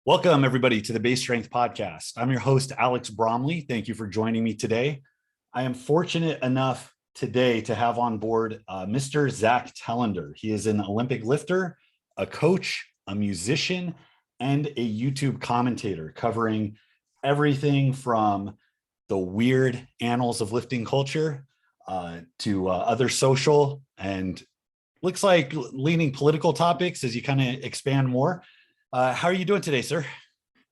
Welcome, everybody, to the Base Strength Podcast. I'm your host, Alex Bromley. Thank you for joining me today. I am fortunate enough today to have on board Mr. Zack Telander. He is an Olympic lifter, a coach, a musician, and a YouTube commentator covering everything from the weird annals of lifting culture to other social and looks like leaning political topics as you kind of expand more. How are you doing today, sir?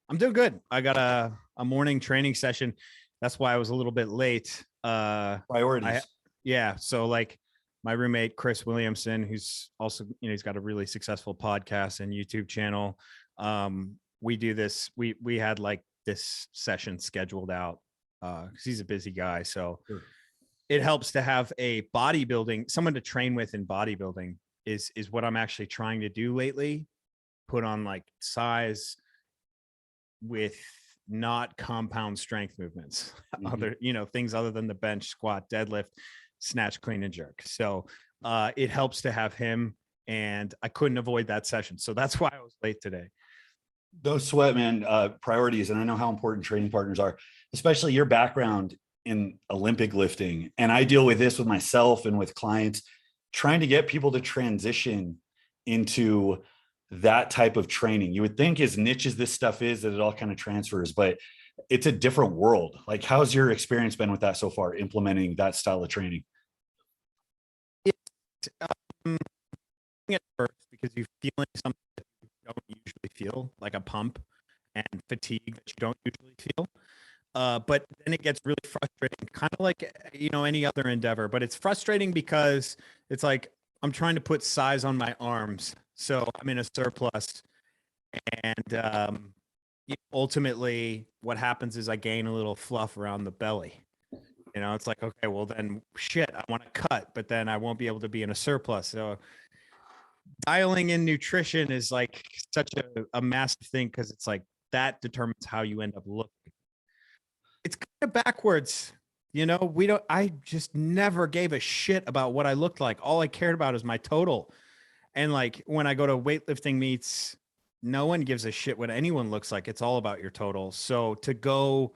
I'm doing good. I got a morning training session. That's why I was a little bit late. Priorities. So like my roommate, Chris Williamson, who's also, he's got a really successful podcast and YouTube channel. We do this. We had like this session scheduled out because he's a busy guy. So sure. It helps to have a someone to train with in bodybuilding is what I'm actually trying to do lately. Put on like size with not compound strength movements, other, things other than the bench, squat, deadlift, snatch, clean, and jerk. So it helps to have him, and I couldn't avoid that session. So that's why I was late today. Those sweat, man, priorities. And I know how important training partners are, especially your background in Olympic lifting. And I deal with this with myself and with clients, trying to get people to transition into that type of training. You would think as niche as this stuff is that it all kind of transfers, but it's a different world. Like, how's your experience been with that so far, implementing that style of training? At first, because you're feeling something that you don't usually feel, like a pump and fatigue that you don't usually feel. But then it gets really frustrating, kind of like, any other endeavor, but it's frustrating because it's like, I'm trying to put size on my arms. So I'm in a surplus, and ultimately what happens is I gain a little fluff around the belly. It's like, okay, well then shit, I want to cut, but then I won't be able to be in a surplus. So dialing in nutrition is like such a massive thing, because it's like that determines how you end up looking. It's kind of backwards. I just never gave a shit about what I looked like. All I cared about is my total. And like when I go to weightlifting meets, no one gives a shit what anyone looks like. It's all about your total. So to go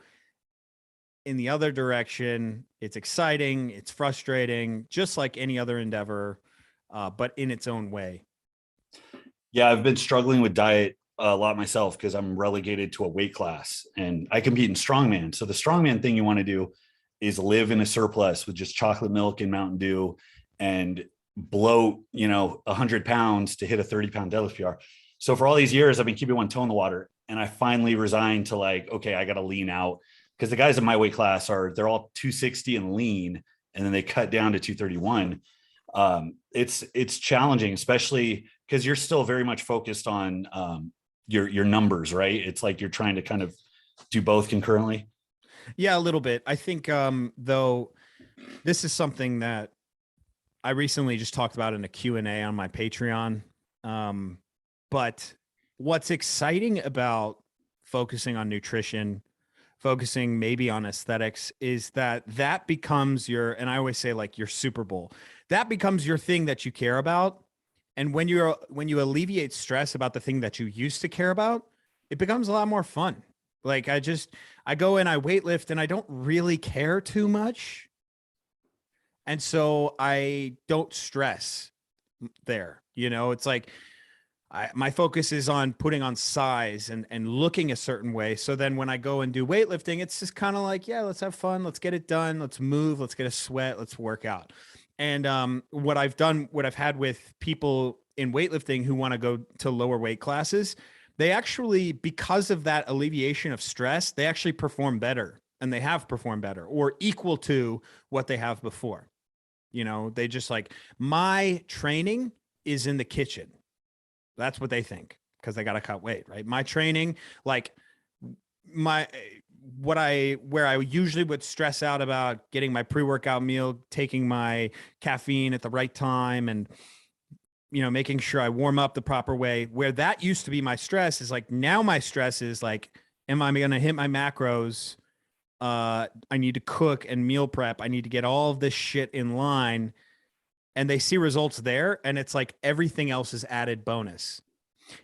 in the other direction, it's exciting, it's frustrating, just like any other endeavor, but in its own way. Yeah, I've been struggling with diet a lot myself because I'm relegated to a weight class and I compete in strongman. So the strongman thing you want to do is live in a surplus with just chocolate milk and Mountain Dew and bloat, 100 pounds to hit a 30-pound deadlift PR. So for all these years, I've been keeping one toe in the water, and I finally resigned to like, okay, I got to lean out, because the guys in my weight class they're all 260 and lean, and then they cut down to 231. It's challenging, especially because you're still very much focused on your numbers, right? It's like you're trying to kind of do both concurrently. Yeah, a little bit. I think, though, this is something that I recently just talked about in a Q&A on my Patreon. But what's exciting about focusing on nutrition, focusing maybe on aesthetics, is that becomes and I always say like your Super Bowl, that becomes your thing that you care about. And when you alleviate stress about the thing that you used to care about, it becomes a lot more fun. Like I go and I weightlift and I don't really care too much. And so I don't stress there. It's like my focus is on putting on size and looking a certain way. So then when I go and do weightlifting, it's just kind of like, yeah, let's have fun. Let's get it done. Let's move. Let's get a sweat. Let's work out. And what I've had with people in weightlifting who want to go to lower weight classes, they actually, because of that alleviation of stress, they actually perform better, and they have performed better or equal to what they have before. They just like, my training is in the kitchen. That's what they think, because they got to cut weight, right? My training, like where I usually would stress out about getting my pre-workout meal, taking my caffeine at the right time, and making sure I warm up the proper way, where that used to be my stress, is like, now my stress is like, am I going to hit my macros? I need to cook and meal prep. I need to get all of this shit in line. And they see results there, and it's like everything else is added bonus.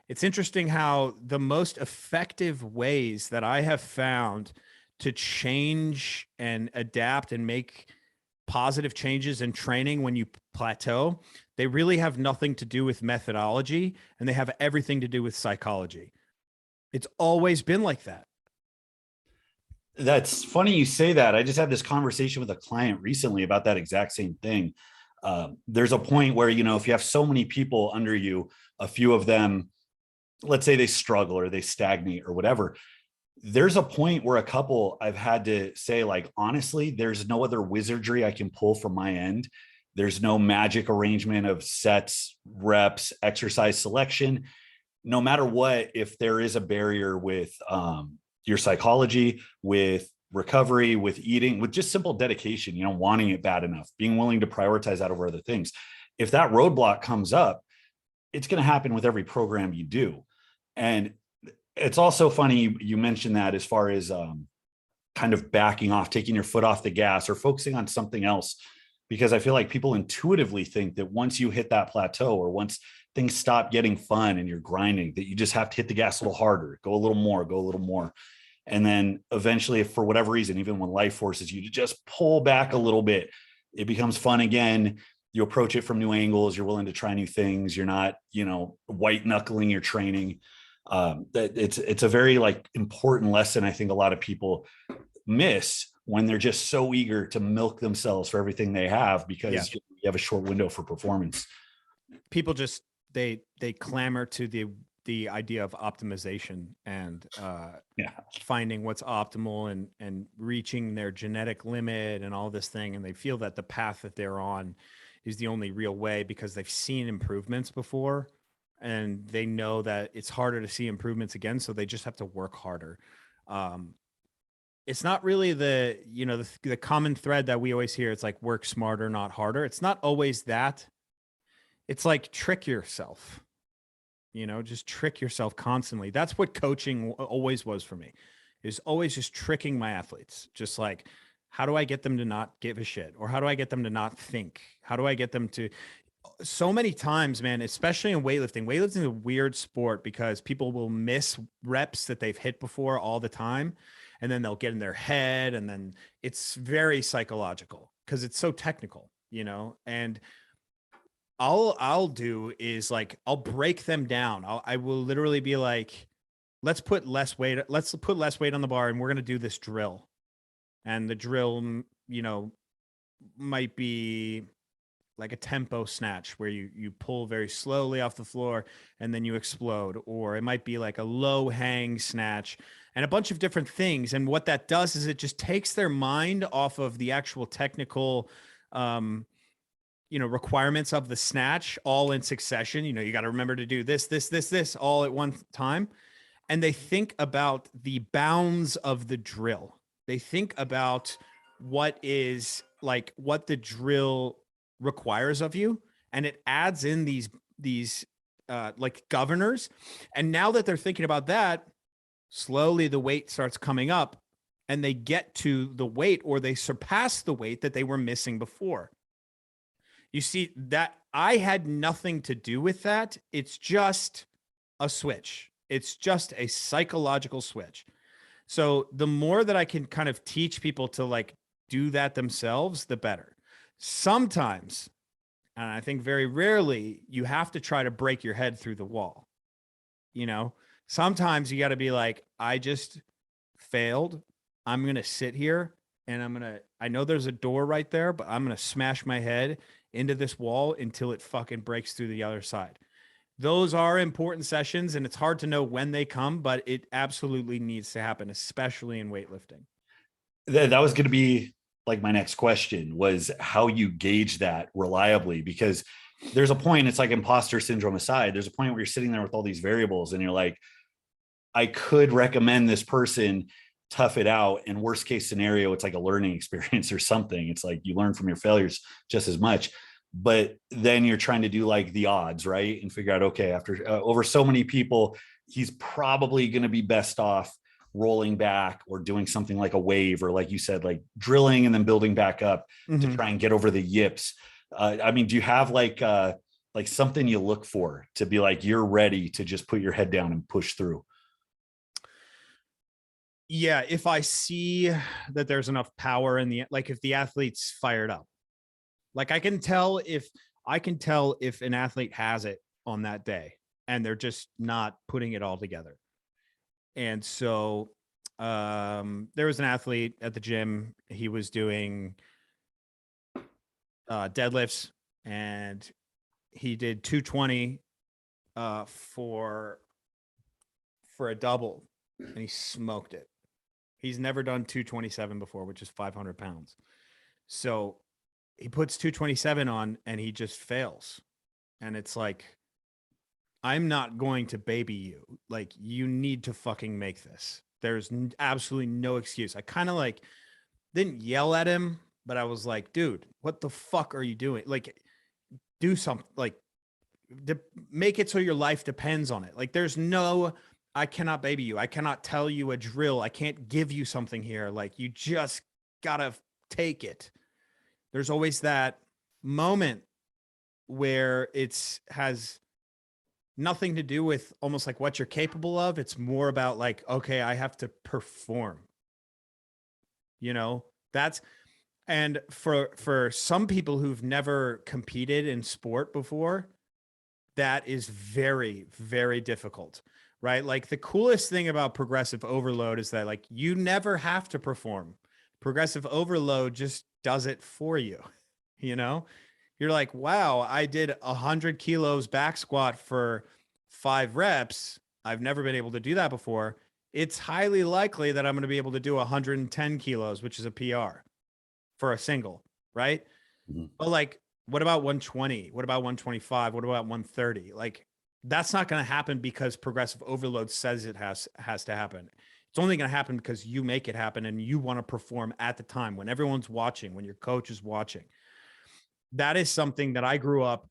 It's interesting how the most effective ways that I have found to change and adapt and make positive changes in training when you plateau, they really have nothing to do with methodology, and they have everything to do with psychology. It's always been like that. That's funny you say that. I just had this conversation with a client recently about that exact same thing. There's a point where, if you have so many people under you, a few of them, let's say they struggle or they stagnate or whatever, there's a point where a couple I've had to say, like, honestly, there's no other wizardry I can pull from my end. There's no magic arrangement of sets, reps, exercise selection. No matter what, if there is a barrier with your psychology, with recovery, with eating, with just simple dedication, wanting it bad enough, being willing to prioritize that over other things. If that roadblock comes up, it's going to happen with every program you do. And it's also funny you mentioned that as far as kind of backing off, taking your foot off the gas or focusing on something else, because I feel like people intuitively think that once you hit that plateau or once things stop getting fun and you're grinding, that you just have to hit the gas a little harder, go a little more. And then eventually, if for whatever reason, even when life forces you to just pull back a little bit, it becomes fun again. You approach it from new angles. You're willing to try new things. You're not, white knuckling your training. That it's a very important lesson. I think a lot of people miss when they're just so eager to milk themselves for everything they have because you have a short window for performance. People just, they clamor to the idea of optimization and finding what's optimal and reaching their genetic limit and all this thing. And they feel that the path that they're on is the only real way because they've seen improvements before and they know that it's harder to see improvements again. So they just have to work harder. It's not really the common thread that we always hear. It's like work smarter, not harder. It's not always that. It's like trick yourself. Just trick yourself constantly. That's what coaching always was for me, is always just tricking my athletes. Just like, how do I get them to not give a shit? Or how do I get them to not think? How do I get them to, so many times, man, especially in weightlifting. Weightlifting is a weird sport because people will miss reps that they've hit before all the time. And then they'll get in their head and then it's very psychological because it's so technical, and I'll do is I'll break them down. I will literally be like, let's put less weight on the bar and we're going to do this drill. And the drill, might be like a tempo snatch where you pull very slowly off the floor and then you explode, or it might be like a low hang snatch and a bunch of different things. And what that does is it just takes their mind off of the actual technical, requirements of the snatch all in succession. You got to remember to do this all at one time. And they think about the bounds of the drill. They think about what the drill requires of you. And it adds in these governors. And now that they're thinking about that, slowly the weight starts coming up and they get to the weight or they surpass the weight that they were missing before. You see that I had nothing to do with that. It's just a switch. It's just a psychological switch. So the more that I can kind of teach people to do that themselves, the better. Sometimes, and I think very rarely, you have to try to break your head through the wall. Sometimes you got to be like, I just failed. I'm going to sit here and I know there's a door right there, but I'm going to smash my head into this wall until it fucking breaks through the other side. Those are important sessions and it's hard to know when they come, but it absolutely needs to happen, especially in weightlifting. That was going to be my next question, was how you gauge that reliably, because there's a point, it's like imposter syndrome aside, there's a point where you're sitting there with all these variables and you're like, I could recommend this person tough it out. And worst case scenario, it's like a learning experience or something. It's like you learn from your failures just as much, but then you're trying to do the odds, right? And figure out, okay, after over so many people, he's probably going to be best off rolling back or doing something like a wave, or like you said, drilling and then building back up to try and get over the yips. Do you have like something you look for to be like, you're ready to just put your head down and push through? Yeah, if I see that there's enough power in the, like if the athlete's fired up, like I can tell if an athlete has it on that day and they're just not putting it all together. And so there was an athlete at the gym. He was doing deadlifts, and he did 220 for a double, and he smoked it. He's never done 227 before, which is 500 pounds. So he puts 227 on and he just fails. And it's like, I'm not going to baby you. Like, you need to fucking make this. There's absolutely no excuse. I kind of like didn't yell at him, but I was like, dude, what the fuck are you doing? Like, do something, like make it so your life depends on it. Like, there's no, I cannot baby you. I cannot tell you a drill. I can't give you something here. Like, you just gotta take it. There's always that moment where it's has nothing to do with almost like what you're capable of. It's more about like, okay, I have to perform. You know, that's, and for some people who've never competed in sport before, that is very, very difficult, right? Like, the coolest thing about progressive overload is that like you never have to perform. Progressive overload just does it for you. You know, you're like, wow, I did 100 kilos back squat for 5 reps. I've never been able to do that before. It's highly likely that I'm going to be able to do 110 kilos, which is a PR for a single, right? Mm-hmm. But like, what about 120? What about 125? What about 130? Like, that's not going to happen because progressive overload says it has to happen. It's only going to happen because you make it happen and you want to perform at the time when everyone's watching, when your coach is watching. That is something that I grew up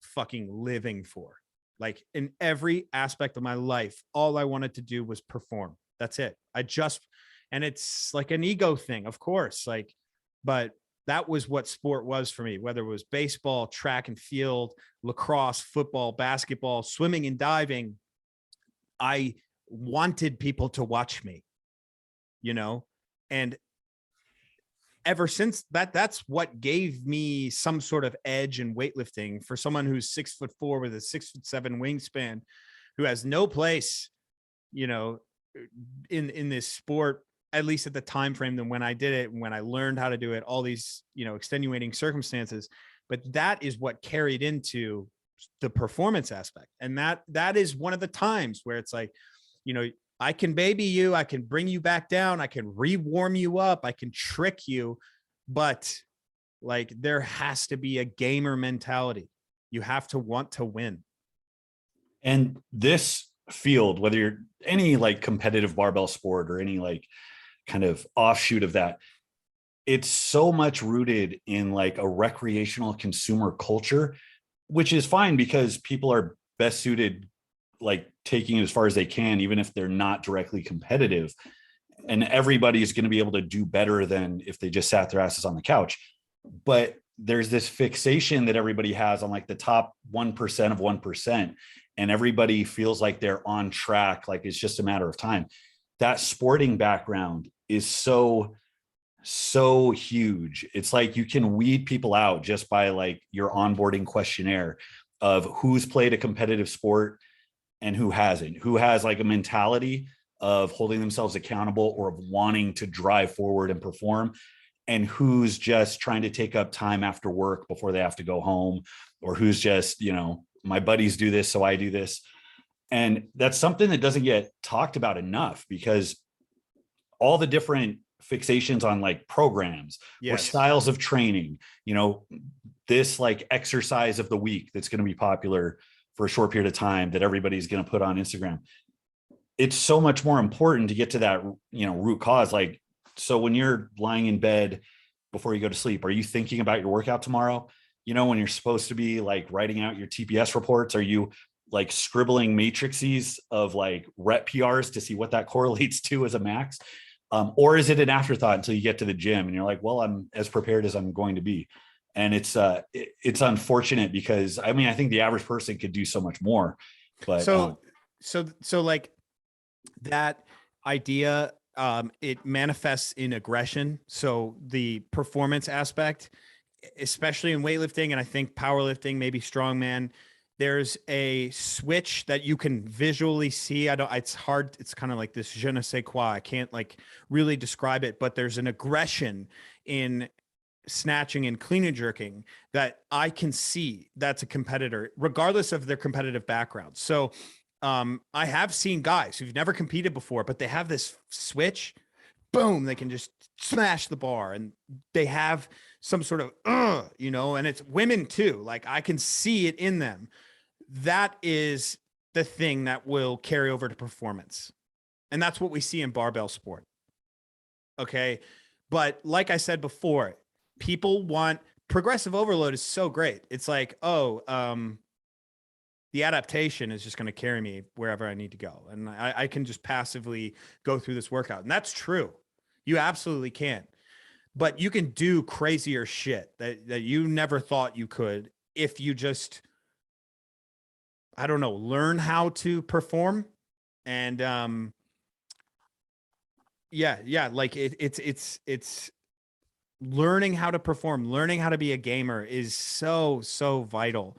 fucking living for. Like, in every aspect of my life, all I wanted to do was perform. That's it. And it's like an ego thing, of course, like, but that was what sport was for me, whether it was baseball, track and field, lacrosse, football, basketball, swimming and diving. I wanted people to watch me, you know, and ever since that's what gave me some sort of edge in weightlifting for someone who's 6'4" with a 6'7" wingspan, who has no place, you know, in this sport, at least at the time frame than when I did it, when I learned how to do it, all these, you know, extenuating circumstances. But that is what carried into the performance aspect. And that is one of the times where it's like, you know, I can baby you, I can bring you back down, I can re-warm you up, I can trick you, but like, there has to be a gamer mentality. You have to want to win. And this field, whether you're any like competitive barbell sport or any like kind of offshoot of that, it's so much rooted in like a recreational consumer culture, which is fine because people are best suited like taking it as far as they can, even if they're not directly competitive. And everybody's going to be able to do better than if they just sat their asses on the couch. But there's this fixation that everybody has on like the top 1% of 1%. And everybody feels like they're on track. Like, it's just a matter of time. That sporting background is so huge. It's like you can weed people out just by like your onboarding questionnaire of who's played a competitive sport and who hasn't, who has like a mentality of holding themselves accountable or of wanting to drive forward and perform, and who's just trying to take up time after work before they have to go home, or who's just, you know, my buddies do this, so I do this. And that's something that doesn't get talked about enough, because all the different fixations on like programs or styles of training, you know, this like exercise of the week that's going to be popular for a short period of time that everybody's going to put on Instagram. It's so much more important to get to that, you know, root cause. Like, so when you're lying in bed before you go to sleep, are you thinking about your workout tomorrow? You know, when you're supposed to be like writing out your TPS reports, are you like scribbling matrices of like rep PRs to see what that correlates to as a max? Or is it an afterthought until you get to the gym and you're like, well, I'm as prepared as I'm going to be. And it's unfortunate because I mean, I think the average person could do so much more, but So like that idea, it manifests in aggression. So the performance aspect, especially in weightlifting, and I think powerlifting, maybe strongman, there's a switch that you can visually see. I don't, it's hard. It's kind of like this je ne sais quoi. I can't like really describe it, but there's an aggression in snatching and clean and jerking that I can see that's a competitor, regardless of their competitive background. So I have seen guys who've never competed before, but they have this switch, boom, they can just smash the bar, and they have some sort of, and it's women too. Like I can see it in them. That is the thing that will carry over to performance. And that's what we see in barbell sport. Okay. But like I said before, people want progressive overload is so great. It's like, the adaptation is just going to carry me wherever I need to go. And I can just passively go through this workout. And that's true. You absolutely can. But you can do crazier shit that you never thought you could if you just, I don't know, learn how to perform. And like it's learning how to perform, learning how to be a gamer is so vital.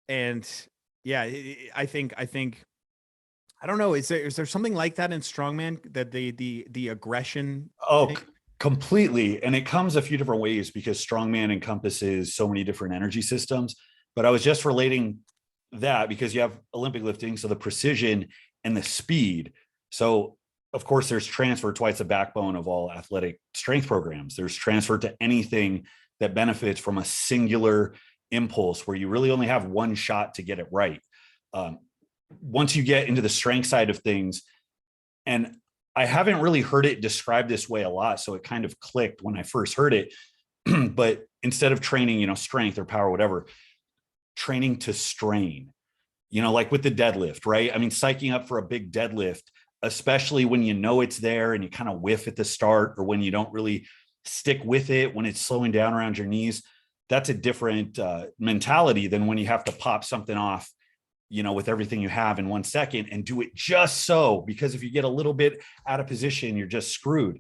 And yeah, I think I don't know. Is there something like that in strongman, that the aggression oh, thing? completely. And it comes a few different ways because strongman encompasses so many different energy systems. But I was just relating that because you have Olympic lifting, so the precision and the speed. So of course there's transfer. It's why it's the backbone of all athletic strength programs. There's transfer to anything that benefits from a singular impulse where you really only have one shot to get it right. Once you get into the strength side of things, and I haven't really heard it described this way a lot, so it kind of clicked when I first heard it. But instead of training, strength or power, whatever, training to strain, like with the deadlift, right? I mean, psyching up for a big deadlift, especially when you know it's there and you kind of whiff at the start, or when you don't really stick with it, when it's slowing down around your knees, that's a different mentality than when you have to pop something off, with everything you have in 1 second and do it just so, because if you get a little bit out of position, you're just screwed.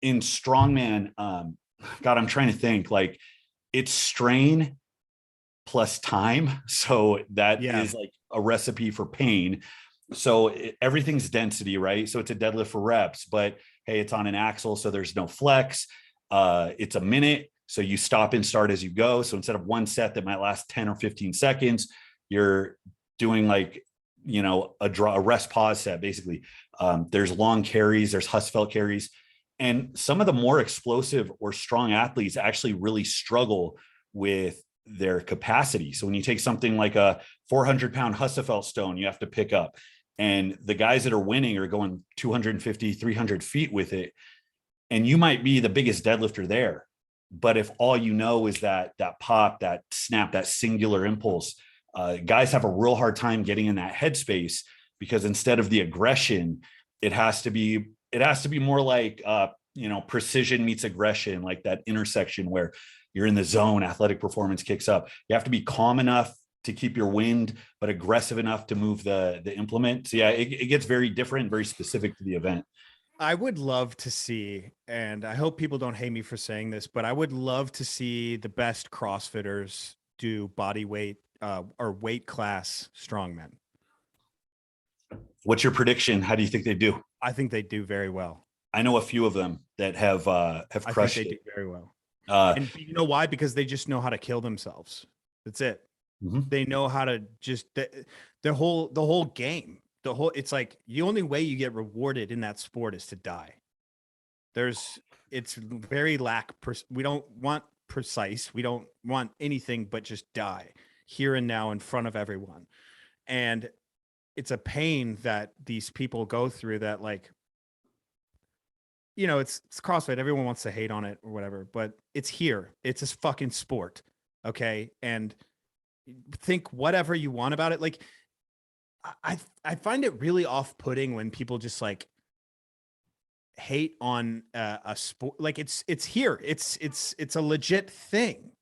In strongman, God, I'm trying to think, like it's strain plus time. So that is like a recipe for pain. So everything's density, right? So it's a deadlift for reps, but hey, it's on an axle, so there's no flex. It's a minute, so you stop and start as you go. So instead of one set that might last 10 or 15 seconds, you're doing like, a rest pause set, basically. There's long carries, there's Husfeld carries. And some of the more explosive or strong athletes actually really struggle with their capacity. So when you take something like a 400-pound Husfeld stone, you have to pick up. And the guys that are winning are going 250, 300 feet with it. And you might be the biggest deadlifter there. But if all you know is that pop, that snap, that singular impulse, guys have a real hard time getting in that headspace, because instead of the aggression, it has to be more like, precision meets aggression, like that intersection where you're in the zone, athletic performance kicks up. You have to be calm enough to keep your wind, but aggressive enough to move the implement. So yeah, it gets very different, very specific to the event. I would love to see, and I hope people don't hate me for saying this, but I would love to see the best CrossFitters do body weight or weight class strongmen. What's your prediction? How do you think they do? I think they do very well. I know a few of them that have crushed I think they it. do very well. And you know why? Because they just know how to kill themselves. That's it. Mm-hmm. They know how to just the whole game. It's like the only way you get rewarded in that sport is to die. It's very we don't want precise. We don't want anything but just die here and now in front of everyone. And it's a pain that these people go through that, like, it's CrossFit. Everyone wants to hate on it or whatever, but it's here. It's a fucking sport. Okay. And think whatever you want about it. Like, I find it really off-putting when people just like hate on a sport. Like it's here. It's a legit thing.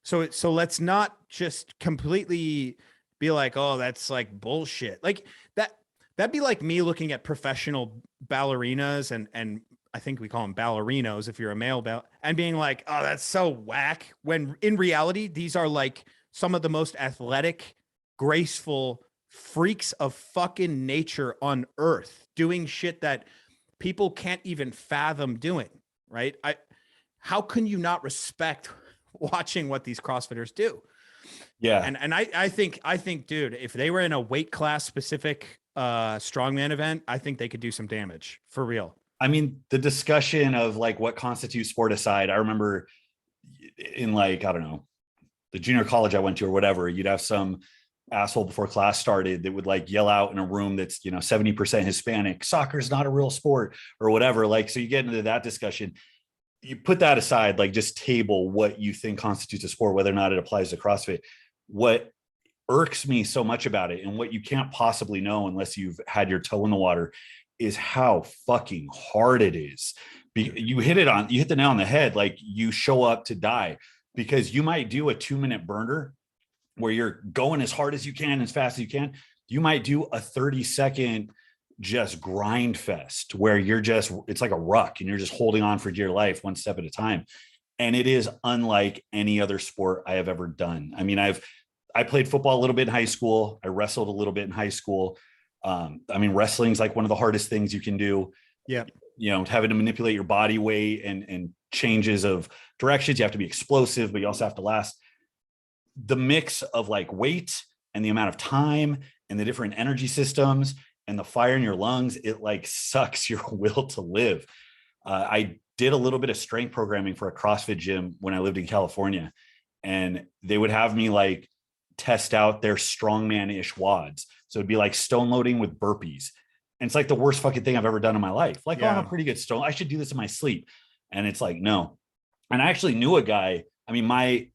So let's not just completely be like, oh, that's like bullshit. Like that'd be like me looking at professional ballerinas and I think we call them ballerinos if you're a male and being like, oh, that's so whack. When in reality, these are like some of the most athletic, graceful freaks of fucking nature on earth doing shit that people can't even fathom doing, right? How can you not respect watching what these CrossFitters do? Yeah. And I think, dude, if they were in a weight class specific strongman event, I think they could do some damage for real. I mean, the discussion of like what constitutes sport aside, I remember in like, I don't know, the junior college I went to or whatever, you'd have some asshole before class started that would like yell out in a room that's, 70% Hispanic, soccer's not a real sport or whatever. Like, so you get into that discussion, you put that aside, like just table what you think constitutes a sport, whether or not it applies to CrossFit. What irks me so much about it, and what you can't possibly know unless you've had your toe in the water, is how fucking hard it is. You hit the nail on the head. Like, you show up to die, because you might do a 2-minute burner where you're going as hard as you can, as fast as you can. You might do a 30-second just grind fest where it's like a ruck and you're just holding on for dear life, one step at a time. And it is unlike any other sport I have ever done. I mean, I played football a little bit in high school. I wrestled a little bit in high school. I mean, wrestling's like one of the hardest things you can do. Yeah. Having to manipulate your body weight and changes of directions. You have to be explosive, but you also have to last. The mix of like weight and the amount of time and the different energy systems and the fire in your lungs, it like sucks your will to live. I did a little bit of strength programming for a CrossFit gym when I lived in California, and they would have me like test out their strongman-ish wads. So it'd be like stone loading with burpees. And it's like the worst fucking thing I've ever done in my life. Like, yeah. Oh, I'm a pretty good stone. I should do this in my sleep. And it's like, no. And I actually knew a guy. I mean, my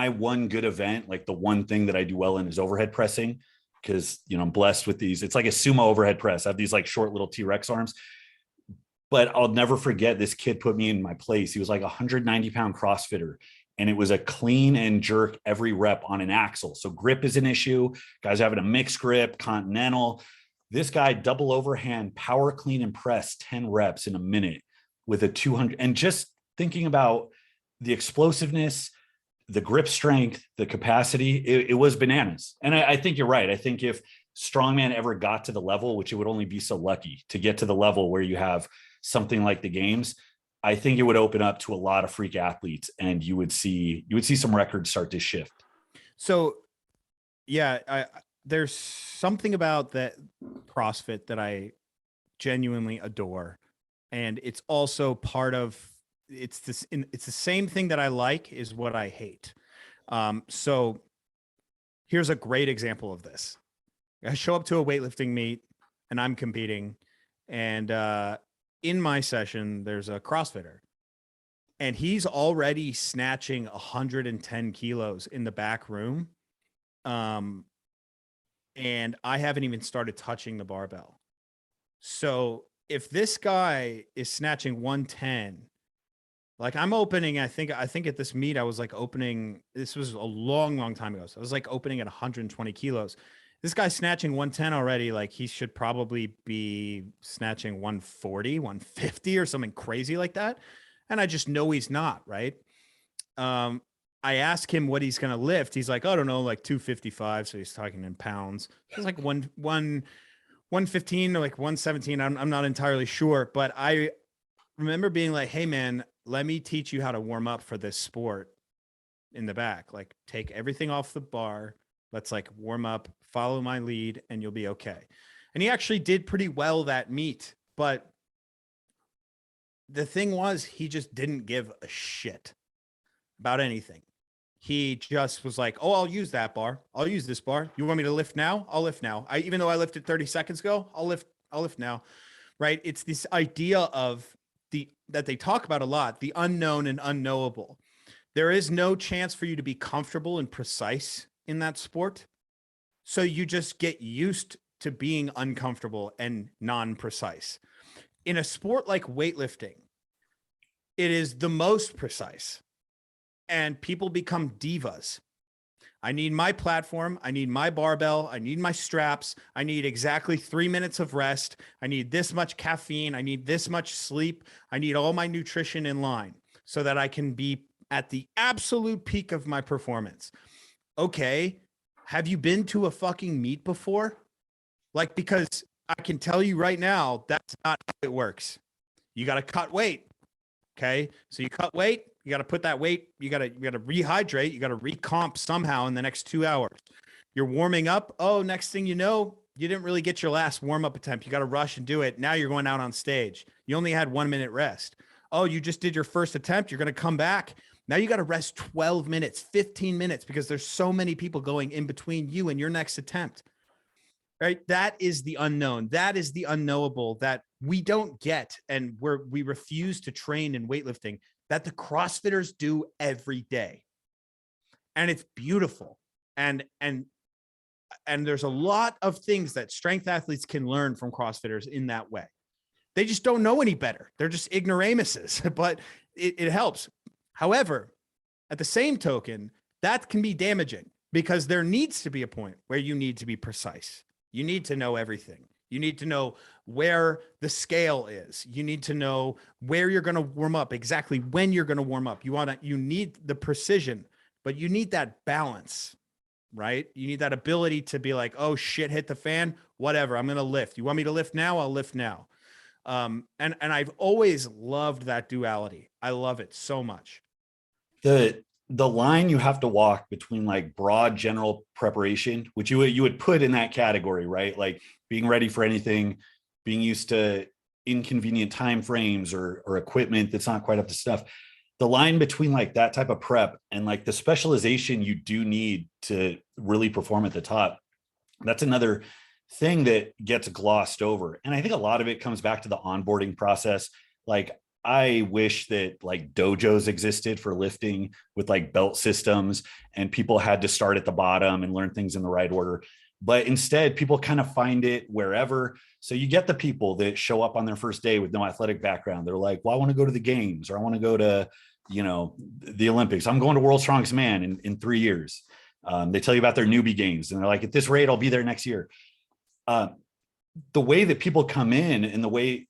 one good event, like the one thing that I do well in, is overhead pressing, because, I'm blessed with these. It's like a sumo overhead press. I have these like short little T-Rex arms. But I'll never forget, this kid put me in my place. He was like 190-pound CrossFitter. And it was a clean and jerk every rep on an axle. So grip is an issue. Guys having a mixed grip, continental. This guy double overhand, power clean and press 10 reps in a minute with a 200. And just thinking about the explosiveness, the grip strength, the capacity, it was bananas. And I think you're right. I think if strongman ever got to the level, which it would only be so lucky to get to the level where you have something like the games, I think it would open up to a lot of freak athletes, and you would see some records start to shift. So yeah, there's something about that CrossFit that I genuinely adore. And it's also part of, it's the same thing that I like is what I hate. So here's a great example of this. I show up to a weightlifting meet and I'm competing, and in my session, there's a CrossFitter, and he's already snatching 110 kilos in the back room. And I haven't even started touching the barbell. So if this guy is snatching 110, like I'm opening, I think at this meet, I was like opening, this was a long time ago. So I was like opening at 120 kilos. This guy's snatching 110 already. Like he should probably be snatching 140, 150 or something crazy like that. And I just know he's not, right? I ask him what he's going to lift. He's like, I don't know, like 255. So he's talking in pounds. It's like 115 or like 117. I'm not entirely sure, but I remember being like, hey man, let me teach you how to warm up for this sport in the back. Like take everything off the bar. Let's like warm up, follow my lead, and you'll be okay. And he actually did pretty well that meet. But the thing was, he just didn't give a shit about anything. He just was like, oh, I'll use that bar. I'll use this bar. You want me to lift now? I'll lift now. Even though I lifted 30 seconds ago, I'll lift now. Right? It's this idea of that they talk about a lot, the unknown and unknowable. There is no chance for you to be comfortable and precise in that sport. So you just get used to being uncomfortable and non-precise. in a sport like weightlifting, it is the most precise, and people become divas. I need my platform. I need my barbell. I need my straps. I need exactly 3 minutes of rest. I need this much caffeine. I need this much sleep. I need all my nutrition in line so that I can be at the absolute peak of my performance. Okay. Have you been to a fucking meet before? Like, because I can tell you right now, that's not how it works. You got to cut weight. Okay. So you cut weight. You got to put that weight. You got to rehydrate. You got to recomp somehow in the next 2 hours. You're warming up. Oh, next thing you know, you didn't really get your last warm up attempt. You got to rush and do it. Now you're going out on stage. You only had 1 minute rest. Oh, you just did your first attempt. You're going to come back. Now you got to rest 12 minutes, 15 minutes, because there's so many people going in between you and your next attempt. Right? That is the unknown. That is the unknowable that we don't get. And we refuse to train in weightlifting, that the CrossFitters do every day. And it's beautiful. And there's a lot of things that strength athletes can learn from CrossFitters in that way. They just don't know any better. They're just ignoramuses, but it helps. However, at the same token, that can be damaging, because there needs to be a point where you need to be precise. You need to know everything. You need to know where the scale is. You need to know where you're going to warm up, exactly when you're going to warm up. You need the precision, but you need that balance, right? You need that ability to be like, oh shit, hit the fan, whatever, I'm going to lift. You want me to lift now? I'll lift now. And I've always loved that duality. I love it so much. The line you have to walk between like broad general preparation, which you would put in that category, right? Like being ready for anything, being used to inconvenient time frames or equipment that's not quite up to stuff. The line between like that type of prep and like the specialization you do need to really perform at the top, that's another thing that gets glossed over. And I think a lot of it comes back to the onboarding process. Like, I wish that like dojos existed for lifting with like belt systems, and people had to start at the bottom and learn things in the right order. But instead, people kind of find it wherever. So you get the people that show up on their first day with no athletic background. They're like, well, I want to go to the games, or I want to go to, the Olympics. I'm going to World's Strongest Man in 3 years. They tell you about their newbie games, and they're like, at this rate, I'll be there next year. The way that people come in and the way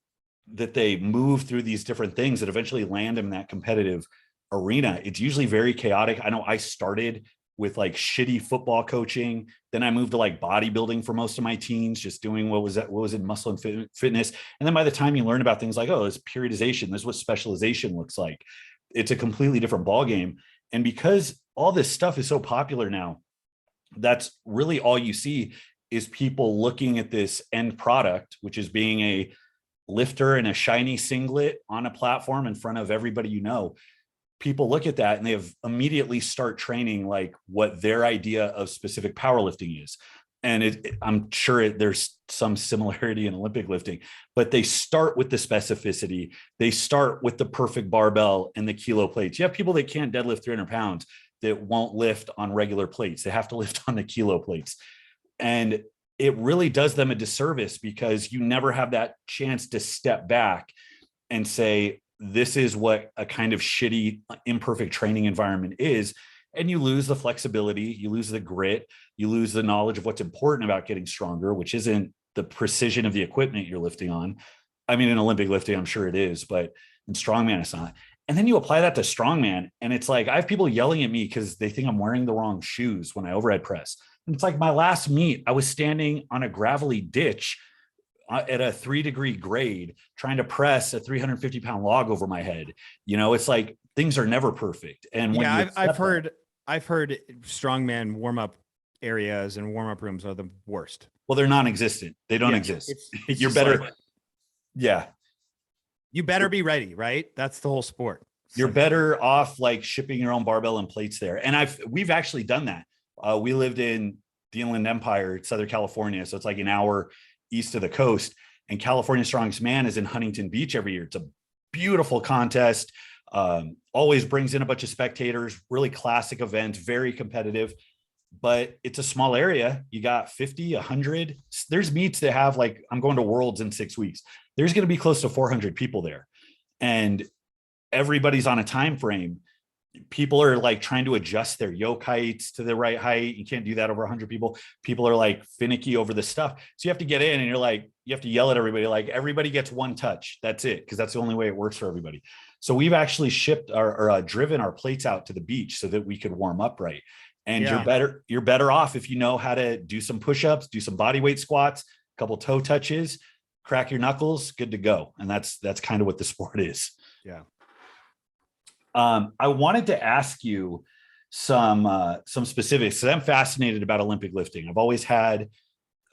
that they move through these different things that eventually land them in that competitive arena, it's usually very chaotic. I know I started with like shitty football coaching. Then I moved to like bodybuilding for most of my teens, just doing what was in muscle and fitness. And then by the time you learn about things like, oh, this periodization, this is what specialization looks like, it's a completely different ballgame. And because all this stuff is so popular now, that's really all you see is people looking at this end product, which is being a lifter in a shiny singlet on a platform in front of everybody. People look at that and they have immediately start training like what their idea of specific powerlifting is. And I'm sure there's some similarity in Olympic lifting, but they start with the specificity. They start with the perfect barbell and the kilo plates. You have people that can't deadlift 300 pounds that won't lift on regular plates. They have to lift on the kilo plates. And it really does them a disservice, because you never have that chance to step back and say, this is what a kind of shitty, imperfect training environment is. And you lose the flexibility, you lose the grit, you lose the knowledge of what's important about getting stronger, which isn't the precision of the equipment you're lifting on. I mean, in Olympic lifting, I'm sure it is, but in strongman, it's not. And then you apply that to strongman, and it's like, I have people yelling at me because they think I'm wearing the wrong shoes when I overhead press. And it's like my last meet, I was standing on a gravelly ditch at a 3-degree grade, trying to press a 350-pound log over my head. It's like things are never perfect. And when I've heard strongman warm-up areas and warm-up rooms are the worst. Well, they're non-existent. They don't exist. It's You're better. Yeah. You better be ready, right? That's the whole sport. You're better off like shipping your own barbell and plates there. And we've actually done that. We lived in the Inland Empire, Southern California. So it's like an hour east of the coast, and California Strongest Man is in Huntington Beach every year. It's a beautiful contest. Always brings in a bunch of spectators, really classic event, very competitive, but it's a small area. You got 50, 100. There's meets that have like, I'm going to Worlds in 6 weeks. there's going to be close to 400 people there, and everybody's on a time frame. People are like trying to adjust their yoke heights to the right height. You can't do that over 100 people. People are like finicky over the stuff. So you have to get in and you're like, you have to yell at everybody, like everybody gets one touch. That's it. Cause that's the only way it works for everybody. So we've actually shipped or driven our plates out to the beach so that we could warm up right. And you're better off if you know how to do some push-ups, do some body weight squats, a couple toe touches, crack your knuckles, good to go. And that's kind of what the sport is. Yeah. I wanted to ask you some specifics. So I'm fascinated about Olympic lifting. I've always had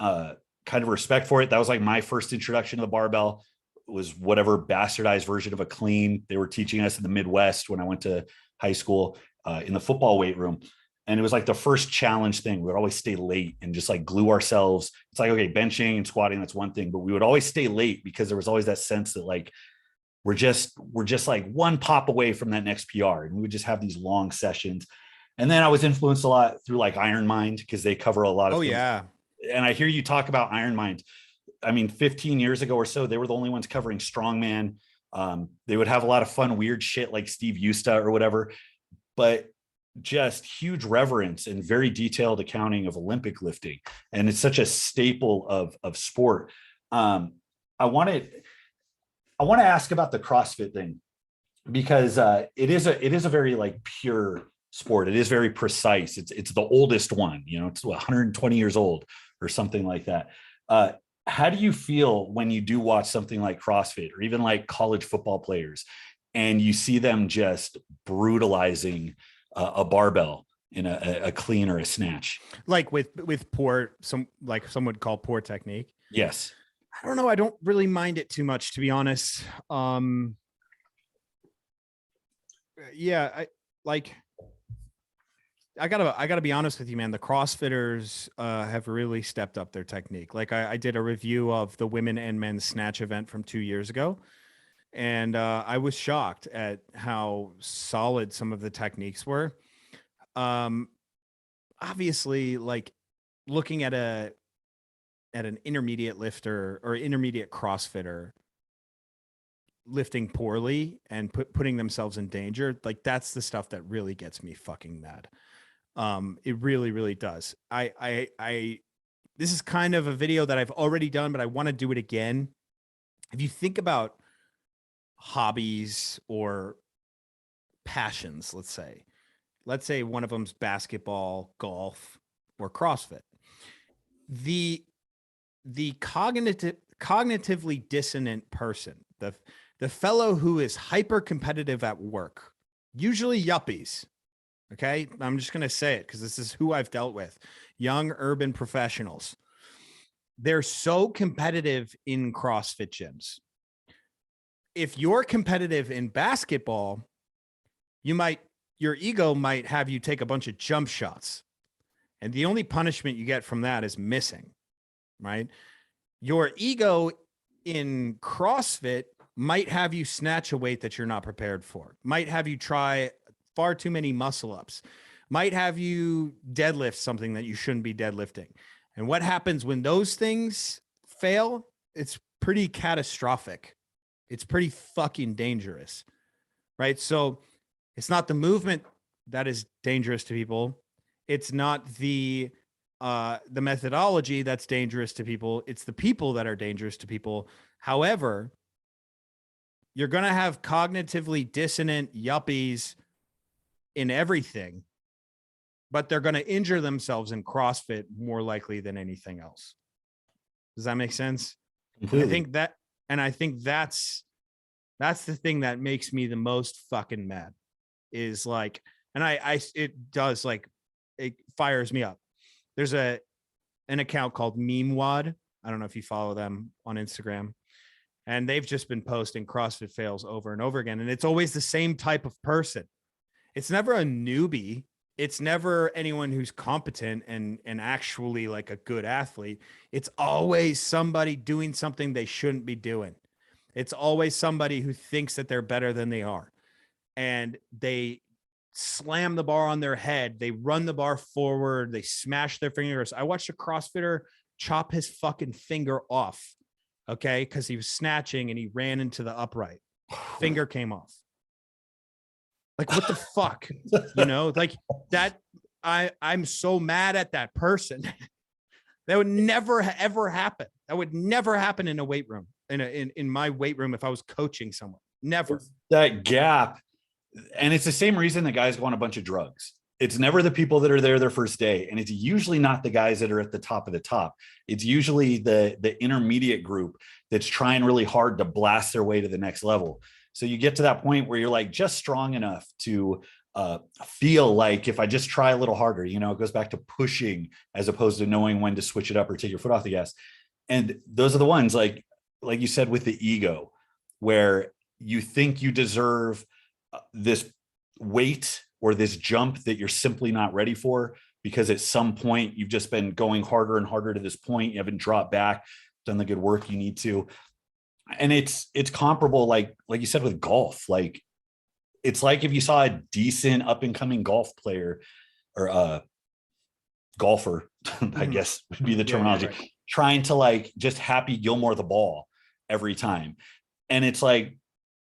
kind of respect for it. That was like my first introduction to the barbell, was whatever bastardized version of a clean they were teaching us in the Midwest when I went to high school in the football weight room. And it was like the first challenge thing. We would always stay late and just like glue ourselves. It's like, okay, benching and squatting, that's one thing, but we would always stay late because there was always that sense that like, we're just like one pop away from that next PR. And we would just have these long sessions. And then I was influenced a lot through like Iron Mind because they cover a lot of things. Yeah. And I hear you talk about Iron Mind. I mean, 15 years ago or so, they were the only ones covering Strongman. They would have a lot of fun, weird shit like Steve Usta or whatever, but just huge reverence and very detailed accounting of Olympic lifting. And it's such a staple of sport. I want to ask about the CrossFit thing because it is a very like pure sport. It is very precise. It's the oldest one, you know, it's 120 years old or something like that. How do you feel when you do watch something like CrossFit or even like college football players and you see them just brutalizing a barbell in a clean or a snatch? Like with poor, some would call poor technique. Yes. I don't know. I don't really mind it too much, to be honest. Yeah, I gotta be honest with you, man. The CrossFitters have really stepped up their technique. Like I did a review of the women and men's snatch event from 2 years ago, and I was shocked at how solid some of the techniques were. Obviously, like looking at an intermediate lifter or intermediate CrossFitter lifting poorly and putting themselves in danger, like that's the stuff that really gets me fucking mad. It really, really does. This is kind of a video that I've already done, but I want to do it again. If you think about hobbies or passions, let's say one of them's basketball, golf, or CrossFit, the cognitively dissonant person, the fellow who is hyper competitive at work, usually yuppies. Okay. I'm just going to say it because this is who I've dealt with. Young urban professionals. They're so competitive in CrossFit gyms. If you're competitive in basketball, your ego might have you take a bunch of jump shots. And the only punishment you get from that is missing, right? Your ego in CrossFit might have you snatch a weight that you're not prepared for, might have you try far too many muscle ups, might have you deadlift something that you shouldn't be deadlifting. And what happens when those things fail? It's pretty catastrophic. It's pretty fucking dangerous, right? So it's not the movement that is dangerous to people. It's not the methodology that's dangerous to people. It's the people that are dangerous to people. However, you're going to have cognitively dissonant yuppies in everything, but they're going to injure themselves in CrossFit more likely than anything else. Does that make sense? Completely. I think that's the thing that makes me the most fucking mad is like, and it does, like, it fires me up. There's an account called Meme Wad. I don't know if you follow them on Instagram, and they've just been posting CrossFit fails over and over again. And it's always the same type of person. It's never a newbie. It's never anyone who's competent and actually like a good athlete. It's always somebody doing something they shouldn't be doing. It's always somebody who thinks that they're better than they are. And they slam the bar on their head. They run the bar forward. They smash their fingers. I watched a CrossFitter chop his fucking finger off Okay. Cause he was snatching and he ran into the upright. Finger came off. Like, what the fuck? You know, like that. I'm so mad at that person. That would never ever happen. That would never happen in a weight room, in my weight room if I was coaching someone. Never. That gap. And it's the same reason that guys go on a bunch of drugs. It's never the people that are there their first day. And it's usually not the guys that are at the top of the top. It's usually the intermediate group that's trying really hard to blast their way to the next level. So you get to that point where you're like just strong enough to feel like if I just try a little harder, you know, it goes back to pushing as opposed to knowing when to switch it up or take your foot off the gas. And those are the ones like you said, with the ego, where you think you deserve this weight or this jump that you're simply not ready for, because at some point you've just been going harder and harder to this point. You haven't dropped back, done the good work you need to. And it's comparable, like you said, with golf. Like, it's like if you saw a decent up and coming golf player or golfer, I guess would be the terminology, right. trying to like just Happy Gilmore the ball every time. And it's like,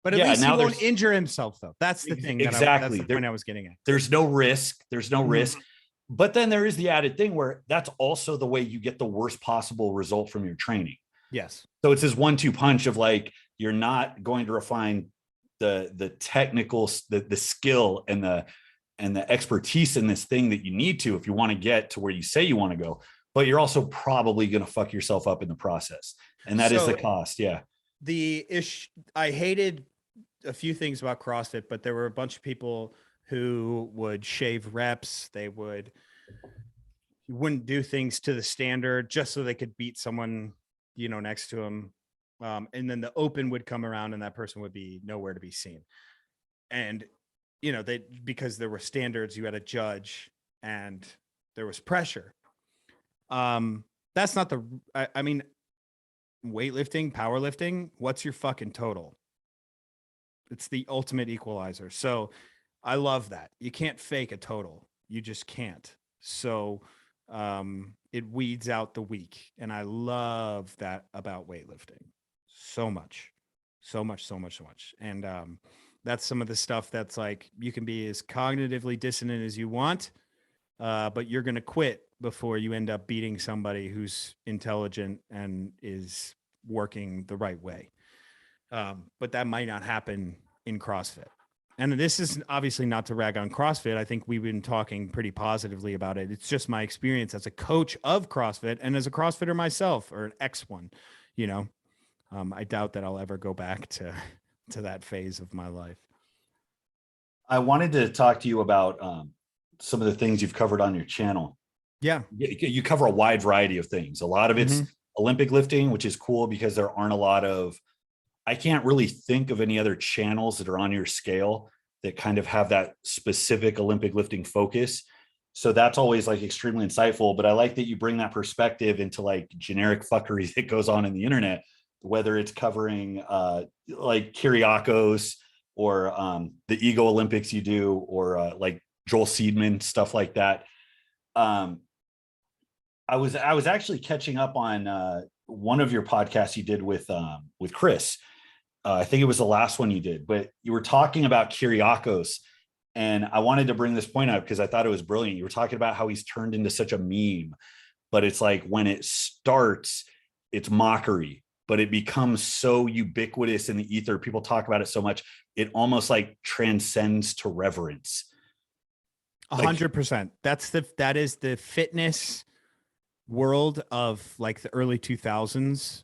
but at least he won't injure himself, though. That's the thing. Exactly. That's the point I was getting at. There's no risk. There's no risk. But then there is the added thing where that's also the way you get the worst possible result from your training. Yes. So it's this 1-2 punch of like, you're not going to refine the technical, the skill and the expertise in this thing that you need to if you want to get to where you say you want to go, but you're also probably going to fuck yourself up in the process. And that is the cost. Yeah. I hated a few things about CrossFit, but there were a bunch of people who would shave reps. They wouldn't do things to the standard just so they could beat someone, you know, next to them. And then the open would come around and that person would be nowhere to be seen. And, you know, because there were standards you had to judge and there was pressure. That's not I mean, weightlifting, powerlifting, what's your fucking total? It's the ultimate equalizer. So I love that. You can't fake a total. You just can't. So it weeds out the weak. And I love that about weightlifting so much. And that's some of the stuff that's like, you can be as cognitively dissonant as you want, but you're going to quit before you end up beating somebody who's intelligent and is working the right way. But that might not happen in CrossFit. And this is obviously not to rag on CrossFit. I think we've been talking pretty positively about it. It's just my experience as a coach of CrossFit and as a CrossFitter myself, or an X one, you know. I doubt that I'll ever go back to that phase of my life. I wanted to talk to you about some of the things you've covered on your channel. Yeah. You cover a wide variety of things. A lot of it's Olympic lifting, which is cool because there aren't a lot of, I can't really think of any other channels that are on your scale that kind of have that specific Olympic lifting focus. So that's always like extremely insightful, but I like that you bring that perspective into like generic fuckery that goes on in the internet, whether it's covering like Kyriakos or the Ego Olympics you do, or like Joel Seedman, stuff like that. I was actually catching up on one of your podcasts you did with Chris. I think it was the last one you did, but you were talking about Kyriakos, and I wanted to bring this point up because I thought it was brilliant. You were talking about how he's turned into such a meme, but it's like when it starts, it's mockery, but it becomes so ubiquitous in the ether. People talk about it so much, it almost like transcends to reverence. 100%. That is the fitness world of like the early 2000s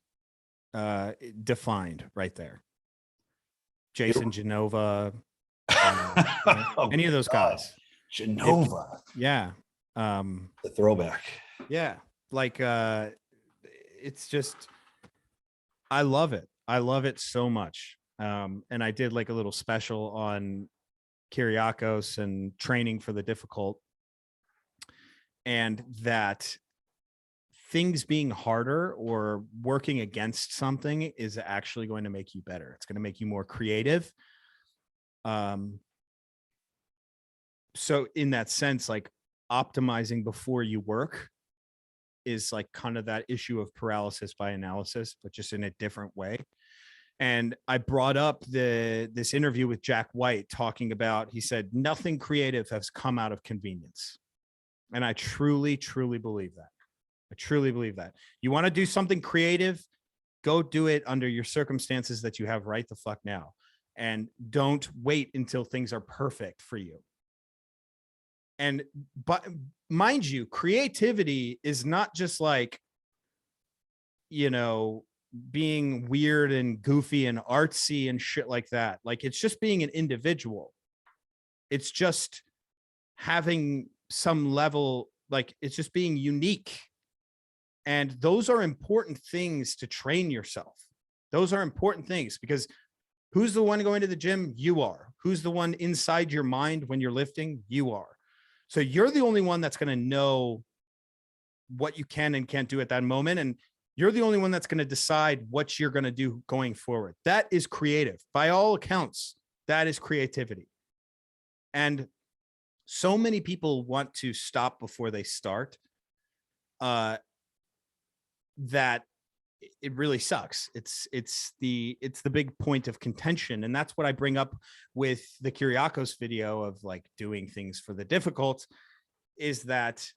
defined right there. Jason Genova, any of those guys. Genova. Yeah. The throwback. Yeah. Like it's just, I love it. I love it so much. And I did like a little special on Kyriakos and training for the difficult, and that things being harder or working against something is actually going to make you better. It's going to make you more creative. So in that sense, like optimizing before you work is like kind of that issue of paralysis by analysis, but just in a different way. And I brought up this interview with Jack White talking about, he said, nothing creative has come out of convenience. And I truly, truly believe that. I truly believe that. You want to do something creative, go do it under your circumstances that you have right the fuck now. And don't wait until things are perfect for you. And, but mind you, creativity is not just like, you know, being weird and goofy and artsy and shit like that. Like, it's just being an individual. It's just having some level, like, it's just being unique. And those are important things to train yourself. Those are important things, because who's the one going to the gym? You are. Who's the one inside your mind when you're lifting? You are. So you're the only one that's going to know what you can and can't do at that moment. And you're the only one that's going to decide what you're going to do going forward. That is creative. By all accounts, that is creativity. And so many people want to stop before they start, that it really sucks. It's the big point of contention. And that's what I bring up with the Kyriakos video of like doing things for the difficult, is that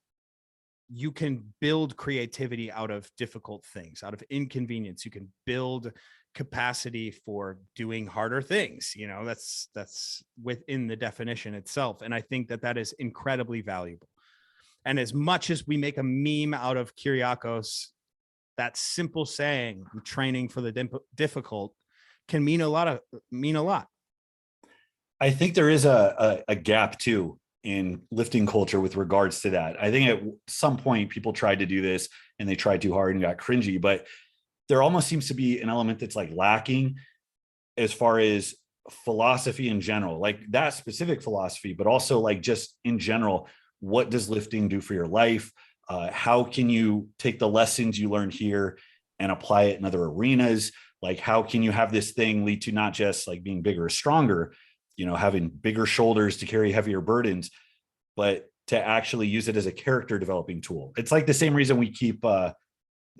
you can build creativity out of difficult things, out of inconvenience. You can build capacity for doing harder things. You know, that's within the definition itself. And I think that that is incredibly valuable. And as much as we make a meme out of Kyriakos, that simple saying, I'm training for the difficult, can mean a lot. I think there is a gap too in lifting culture with regards to that. I think at some point people tried to do this and they tried too hard and got cringy, but there almost seems to be an element that's like lacking as far as philosophy in general, like that specific philosophy, but also like just in general, what does lifting do for your life? How can you take the lessons you learned here and apply it in other arenas? Like, how can you have this thing lead to not just like being bigger or stronger, you know, having bigger shoulders to carry heavier burdens, but to actually use it as a character developing tool? It's like the same reason we keep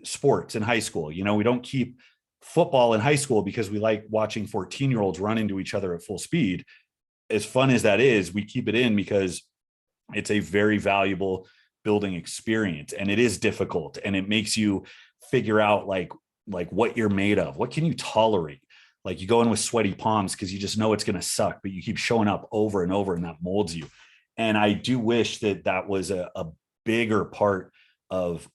sports in high school. You know, we don't keep football in high school because we like watching 14-year-olds run into each other at full speed. As fun as that is, we keep it in because it's a very valuable building experience, and it is difficult, and it makes you figure out like what you're made of. What can you tolerate? Like, you go in with sweaty palms because you just know it's going to suck, but you keep showing up over and over, and that molds you. And I do wish that that was a bigger part of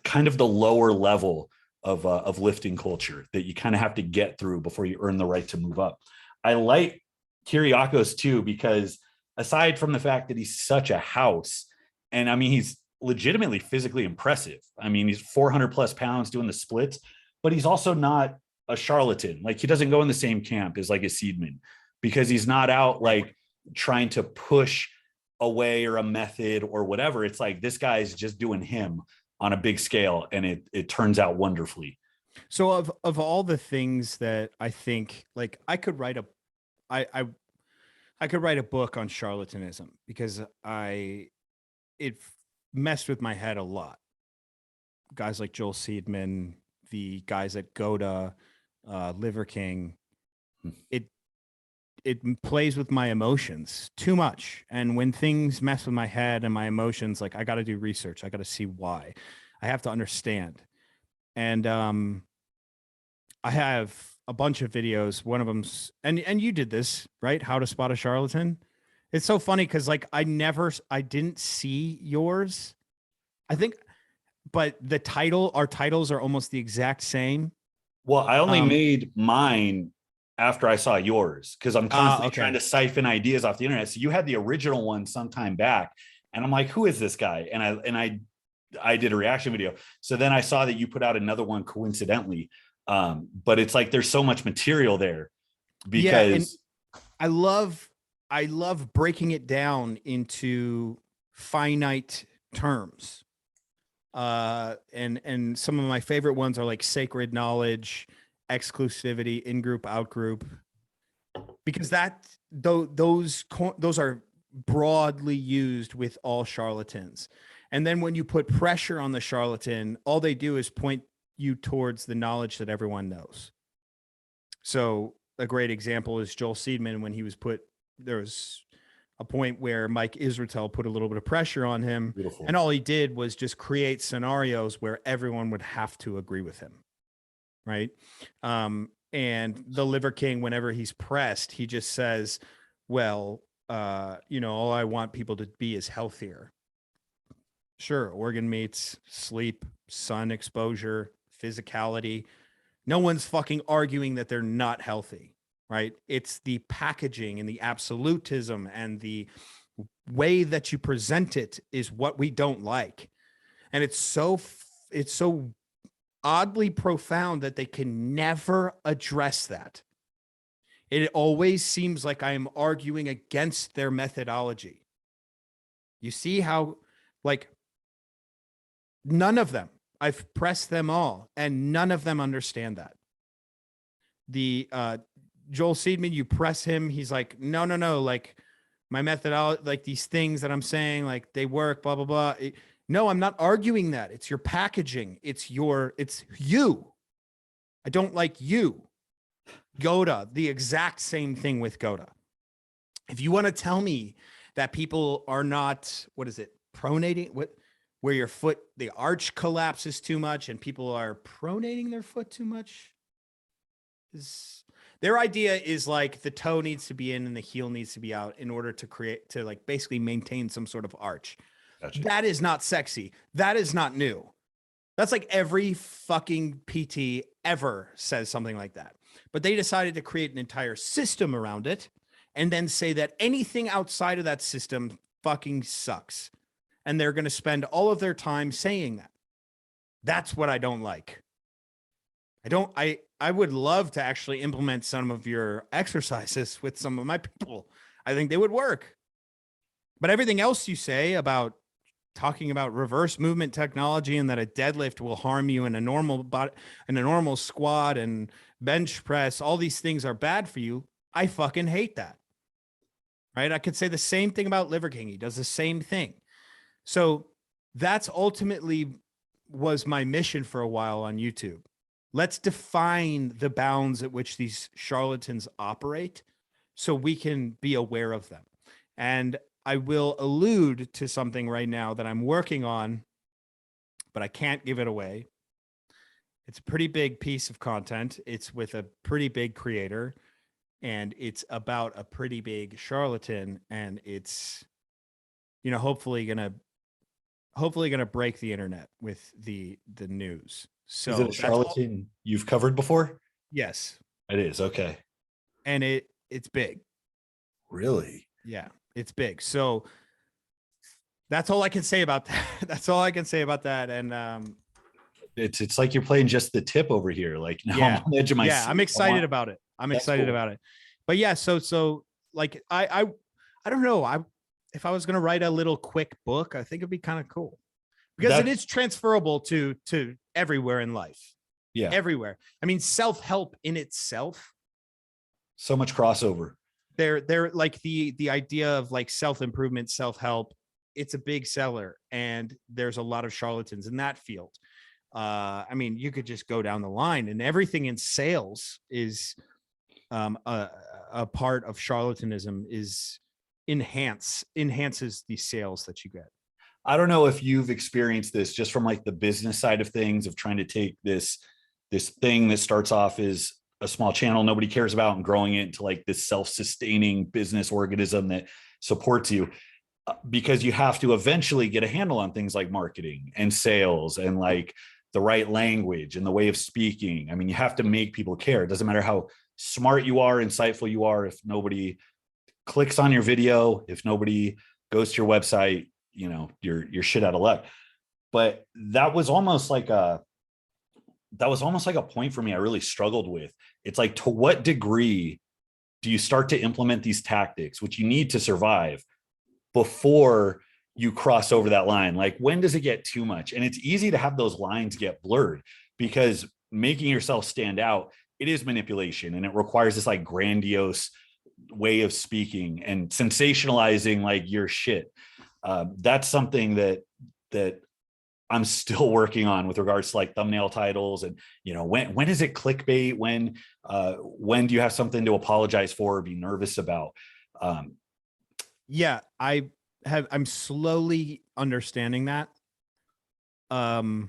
kind of the lower level of lifting culture that you kind of have to get through before you earn the right to move up. I like Kyriakos too, because aside from the fact that he's such a house, and I mean, he's legitimately physically impressive. I mean, he's 400 plus pounds doing the splits, but he's also not a charlatan. Like, he doesn't go in the same camp as like a Seedman, because he's not out like trying to push a way or a method or whatever. It's like, this guy's just doing him on a big scale, and it turns out wonderfully. So of all the things that I think, like, I could write a book on charlatanism, because it messed with my head a lot. Guys like Joel Seedman, the guys at Goda, Liver King, it plays with my emotions too much. And when things mess with my head and my emotions, like, I got to do research. I got to see why. I have to understand. And I have a bunch of videos. One of them's, and you did this, right? How to spot a charlatan. It's so funny because like I didn't see yours, I think, but our titles are almost the exact same. Well, I only made mine after I saw yours, because I'm constantly trying to siphon ideas off the internet. So you had the original one sometime back, and I'm like, who is this guy? And I did a reaction video. So then I saw that you put out another one coincidentally. But it's like, there's so much material there, because I love breaking it down into finite terms. And some of my favorite ones are like sacred knowledge, exclusivity, in-group, out-group, because those are broadly used with all charlatans. And then when you put pressure on the charlatan, all they do is point you towards the knowledge that everyone knows. So a great example is Joel Seedman when he was there was a point where Mike Israetel put a little bit of pressure on him. Beautiful. And all he did was just create scenarios where everyone would have to agree with him. Right. And the Liver King, whenever he's pressed, he just says, well, all I want people to be is healthier. Sure. Organ meats, sleep, sun exposure, physicality. No one's fucking arguing that they're not healthy, right? It's the packaging and the absolutism and the way that you present it is what we don't like. And it's so oddly profound that they can never address that. It always seems like I am arguing against their methodology. You see how, like, none of them, I've pressed them all, and none of them understand that. The Joel Seedman, you press him, he's like, no, like my methodology, like these things that I'm saying, like they work, blah, blah, blah. No, I'm not arguing that. It's your packaging. It's you. I don't like you. Goda, the exact same thing with Goda. If you want to tell me that people are not, what is it, pronating, where your foot, the arch collapses too much and people are pronating their foot too much, their idea is like the toe needs to be in and the heel needs to be out in order to like basically maintain some sort of arch. Gotcha. That is not sexy. That is not new. That's like every fucking PT ever says something like that. But they decided to create an entire system around it and then say that anything outside of that system fucking sucks. And they're going to spend all of their time saying that. That's what I don't like. I would love to actually implement some of your exercises with some of my people. I think they would work. But everything else you say about talking about reverse movement technology and that a deadlift will harm you in a normal squat and bench press, all these things are bad for you. I fucking hate that. Right? I could say the same thing about Liver King. He does the same thing. So that's ultimately was my mission for a while on YouTube. Let's define the bounds at which these charlatans operate so we can be aware of them. And I will allude to something right now that I'm working on, but I can't give it away. It's a pretty big piece of content. It's with a pretty big creator, and it's about a pretty big charlatan, and it's, hopefully gonna break the internet with the news. So is it a charlatan you've covered before? Yes, it is. Okay. And it's big. Really? Yeah, it's big. So that's all I can say about that. That's all I can say about that. And it's like you're playing just the tip over here. Like now yeah, I'm on the edge of my seat. I'm excited about it. That's excited cool. about it. But yeah, so like I don't know. If I was gonna write a little quick book, I think it'd be kind of cool. Because it is transferable to everywhere in life. Yeah. Everywhere. I mean, self-help in itself. So much crossover. They're like the idea of like self-improvement, self-help. It's a big seller. And there's a lot of charlatans in that field. I mean, you could just go down the line, and everything in sales is a part of charlatanism is enhances the sales that you get. I don't know if you've experienced this just from like the business side of things, of trying to take this thing that starts off as a small channel nobody cares about and growing it into like this self-sustaining business organism that supports you, because you have to eventually get a handle on things like marketing and sales and like the right language and the way of speaking. I mean, you have to make people care. It doesn't matter how smart you are, insightful you are, if nobody clicks on your video, if nobody goes to your website, you're shit out of luck. But that was almost like a point for me I really struggled with. It's like, to what degree do you start to implement these tactics, which you need to survive, before you cross over that line? Like, when does it get too much? And it's easy to have those lines get blurred, because making yourself stand out, it is manipulation, and it requires this like grandiose way of speaking and sensationalizing like your shit. That's something that that I'm still working on with regards to like thumbnail titles and, you know, when is it clickbait? When do you have something to apologize for or be nervous about? Yeah, I'm slowly understanding that. The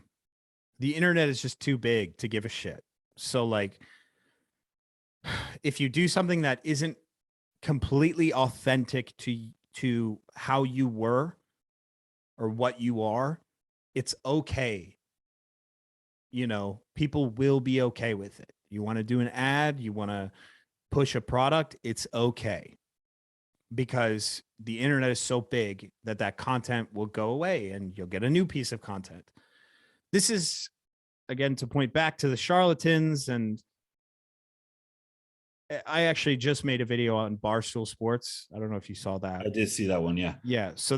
internet is just too big to give a shit. So like, if you do something that isn't completely authentic to how you were or what you are, it's okay. You know, people will be okay with it. You want to do an ad, you want to push a product, it's okay. Because the internet is so big that that content will go away and you'll get a new piece of content. This is, again, to point back to the charlatans. And I actually just made a video on Barstool Sports. I don't know if you saw that. I did see that one. Yeah. Yeah. So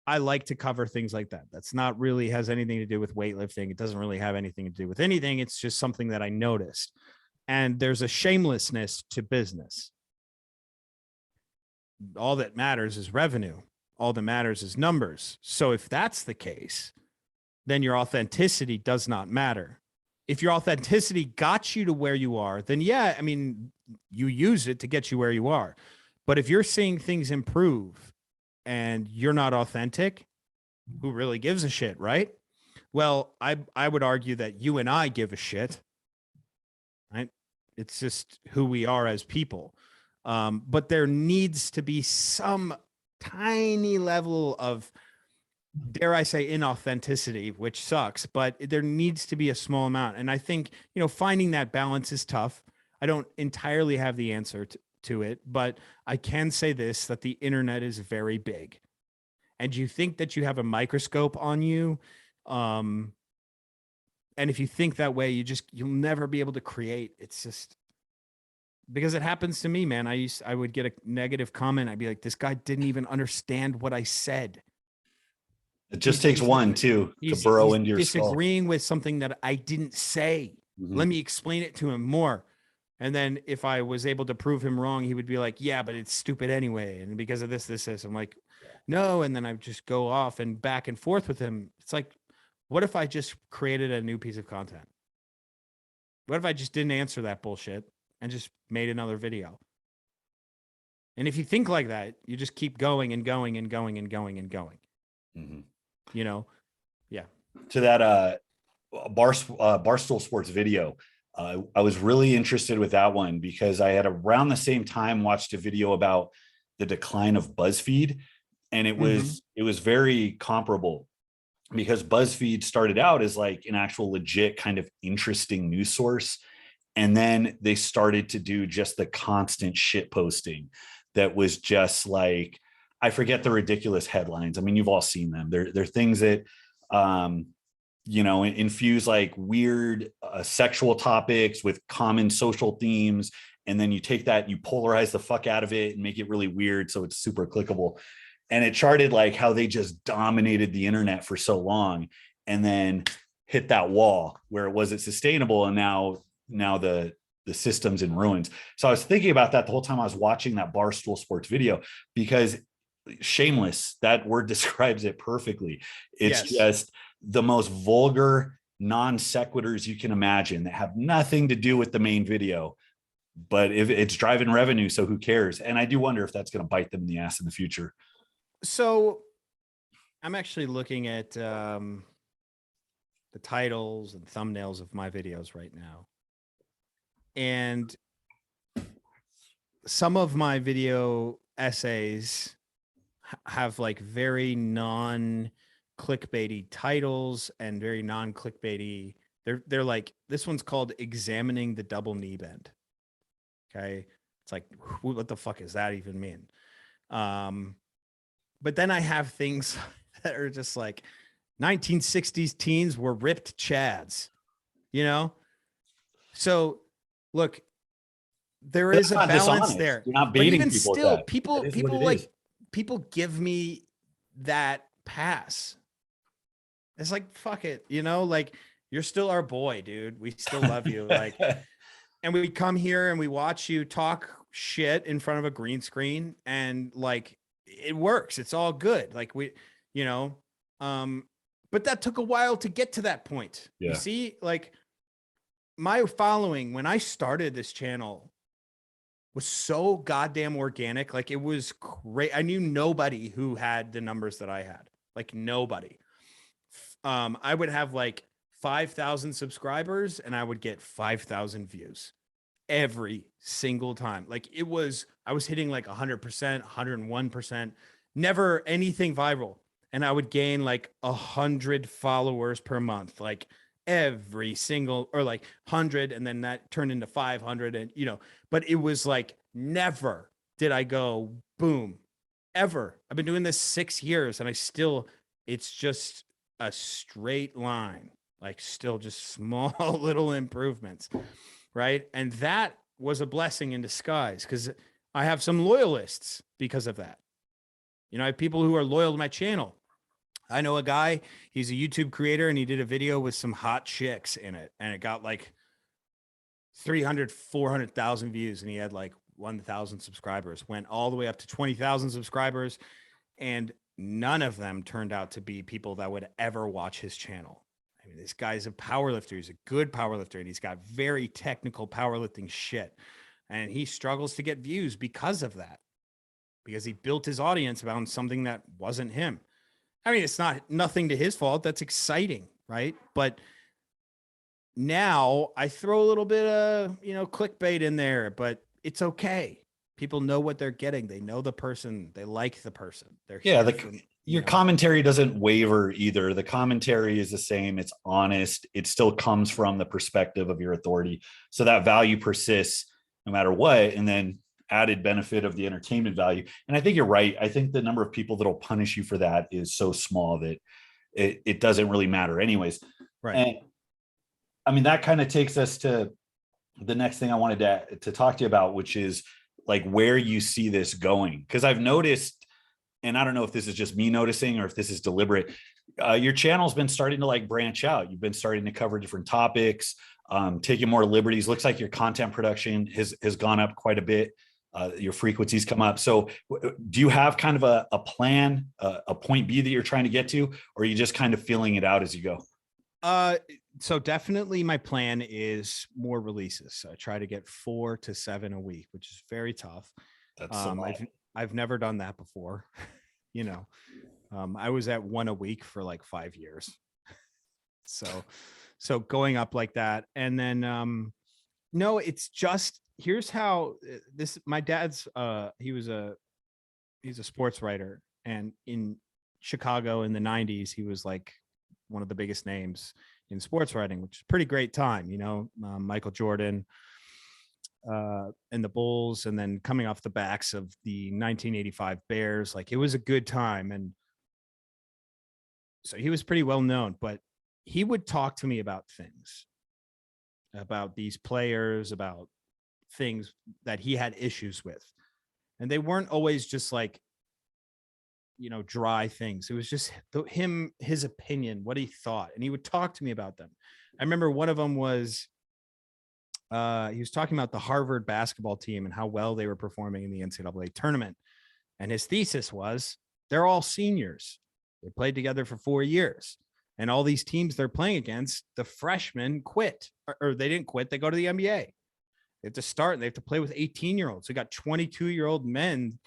I like to cover things like that. That's not really has anything to do with weightlifting. It doesn't really have anything to do with anything. It's just something that I noticed. And there's a shamelessness to business. All that matters is revenue. All that matters is numbers. So if that's the case, then your authenticity does not matter. If your authenticity got you to where you are, then yeah, I mean, you use it to get you where you are. But if you're seeing things improve and you're not authentic, who really gives a shit, right? Well, I would argue that you and I give a shit, right? It's just who we are as people. But there needs to be some tiny level of, dare I say, inauthenticity, which sucks, but there needs to be a small amount. And I think, you know, finding that balance is tough. I don't entirely have the answer to it, but I can say this, that the internet is very big. And you think that you have a microscope on you. And if you think that way, you'll never be able to create. It's just, because it happens to me, man. I would get a negative comment. I'd be like, this guy didn't even understand what I said. It just takes one to burrow into your skull. Disagreeing with something that I didn't say. Mm-hmm. Let me explain it to him more. And then if I was able to prove him wrong, he would be like, yeah, but it's stupid anyway. And because of this. I'm like, no. And then I just go off and back and forth with him. It's like, what if I just created a new piece of content? What if I just didn't answer that bullshit and just made another video? And if you think like that, you just keep going and going and going and going and going. Mm-hmm. You know, yeah. To that Barstool Sports video, I was really interested with that one because I had around the same time watched a video about the decline of BuzzFeed, and it was very comparable because BuzzFeed started out as like an actual legit kind of interesting news source, and then they started to do just the constant shit posting that was just like, I forget the ridiculous headlines. I mean, you've all seen them. They're things that, you know, infuse like weird sexual topics with common social themes. And then you take that, you polarize the fuck out of it and make it really weird. So it's super clickable. And it charted like how they just dominated the internet for so long and then hit that wall where it wasn't sustainable. And now the system's in ruins. So I was thinking about that the whole time I was watching that Barstool Sports video, because shameless, that word describes it perfectly. It's just the most vulgar non sequiturs you can imagine that have nothing to do with the main video, but if it's driving revenue, so who cares? And I do wonder if that's going to bite them in the ass in the future. So I'm actually looking at the titles and thumbnails of my videos right now, and some of my video essays have like very non-clickbaity titles and very non-clickbaity. They're like, this one's called Examining the Double Knee Bend. Okay. It's like, what the fuck does that even mean? But then I have things that are just like 1960s teens were ripped chads, you know? So look, there is a balance there. You're not baiting people. Still, people like, people give me that pass. It's like, fuck it, you know, like, you're still our boy, dude. We still love you. Like, and we come here and we watch you talk shit in front of a green screen, and like, it works. It's all good. Like, we, you know, But that took a while to get to that point. Yeah. You see, like my following when I started this channel was so goddamn organic. Like it was great. I knew nobody who had the numbers that I had. Like nobody. I would have like 5,000 subscribers and I would get 5,000 views every single time. Like it was, I was hitting like 100%, 101%, never anything viral. And I would gain like 100 followers per month, like every single, or like 100. And then that turned into 500 and, you know, but it was like, never did I go boom ever. I've been doing this 6 years and I still, it's just a straight line, like still just small little improvements. Right. And that was a blessing in disguise because I have some loyalists because of that. You know, I have people who are loyal to my channel. I know a guy, he's a YouTube creator and he did a video with some hot chicks in it and it got like 300, 400,000 views and he had like 1,000 subscribers, went all the way up to 20,000 subscribers. And none of them turned out to be people that would ever watch his channel. I mean, this guy's a powerlifter. He's a good powerlifter and he's got very technical powerlifting shit. And he struggles to get views because of that, because he built his audience around something that wasn't him. I mean, it's nothing to his fault. That's exciting, right? But now I throw a little bit of, you know, clickbait in there, but it's okay. People know what they're getting. They know the person. They like the person. They're yeah. your Commentary doesn't waver either. The commentary is the same. It's honest. It still comes from the perspective of your authority. So that value persists no matter what. And then added benefit of the entertainment value. And I think you're right. I think the number of people that'll punish you for that is so small that it doesn't really matter anyways. Right. And I mean, that kind of takes us to the next thing I wanted to talk to you about, which is like where you see this going. Cause I've noticed, and I don't know if this is just me noticing or if this is deliberate, your channel's been starting to like branch out. You've been starting to cover different topics, taking more liberties. Looks like your content production has gone up quite a bit. Your frequencies come up. So do you have kind of a plan, a point B that you're trying to get to, or are you just kind of feeling it out as you go? So definitely my plan is more releases. I try to get 4 to 7 a week, which is very tough. That's I've never done that before. You know, I was at 1 a week for like 5 years. So going up like that. And then, no, it's just, here's how this, my dad's, he's a sports writer, and in Chicago in the 90s, he was like one of the biggest names in sports writing, which is a pretty great time, you know, Michael Jordan, and the Bulls, and then coming off the backs of the 1985 Bears, like it was a good time. And so he was pretty well known, but he would talk to me about things, about these players, about things that he had issues with. And they weren't always just like, you know, dry things. It was just his opinion, what he thought. And he would talk to me about them. I remember one of them was, he was talking about the Harvard basketball team and how well they were performing in the NCAA tournament. And his thesis was, they're all seniors. They played together for 4 years. And all these teams they're playing against, the freshmen quit, or they didn't quit. They go to the NBA. They have to start and they have to play with 18-year-olds. We got 22-year-old men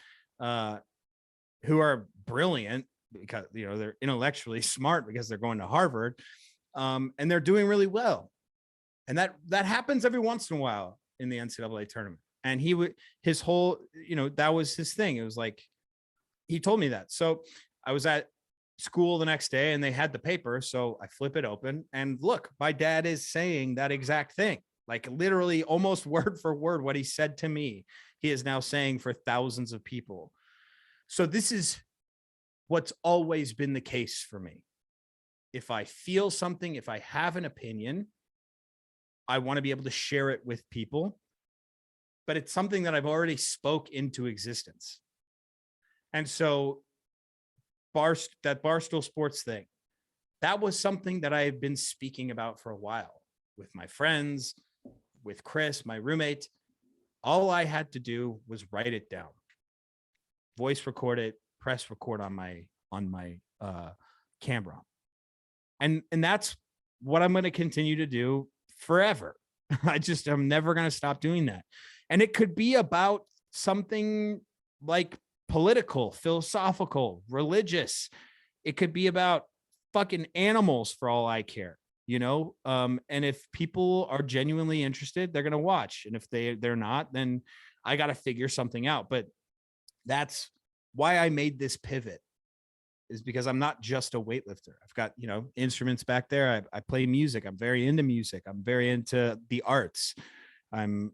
who are brilliant because, you know, they're intellectually smart because they're going to Harvard, and they're doing really well. And that happens every once in a while in the NCAA tournament. And his whole, you know, that was his thing. It was like, he told me that. So I was at school the next day and they had the paper. So I flip it open and look, my dad is saying that exact thing, like literally almost word for word what he said to me. He is now saying for thousands of people. So this is what's always been the case for me. If I feel something, if I have an opinion, I want to be able to share it with people, but it's something that I've already spoke into existence. And so that Barstool Sports thing, that was something that I had been speaking about for a while with my friends, with Chris, my roommate. All I had to do was write it down, voice record it, press record on my camera on. And that's what I'm going to continue to do forever. I'm never going to stop doing that. And it could be about something like political, philosophical, religious. It could be about fucking animals for all I care, you know? And if people are genuinely interested, they're going to watch. And if they're not, then I got to figure something out. But that's why I made this pivot, is because I'm not just a weightlifter. I've got, you know, instruments back there. I play music. I'm very into music. I'm very into the arts. I'm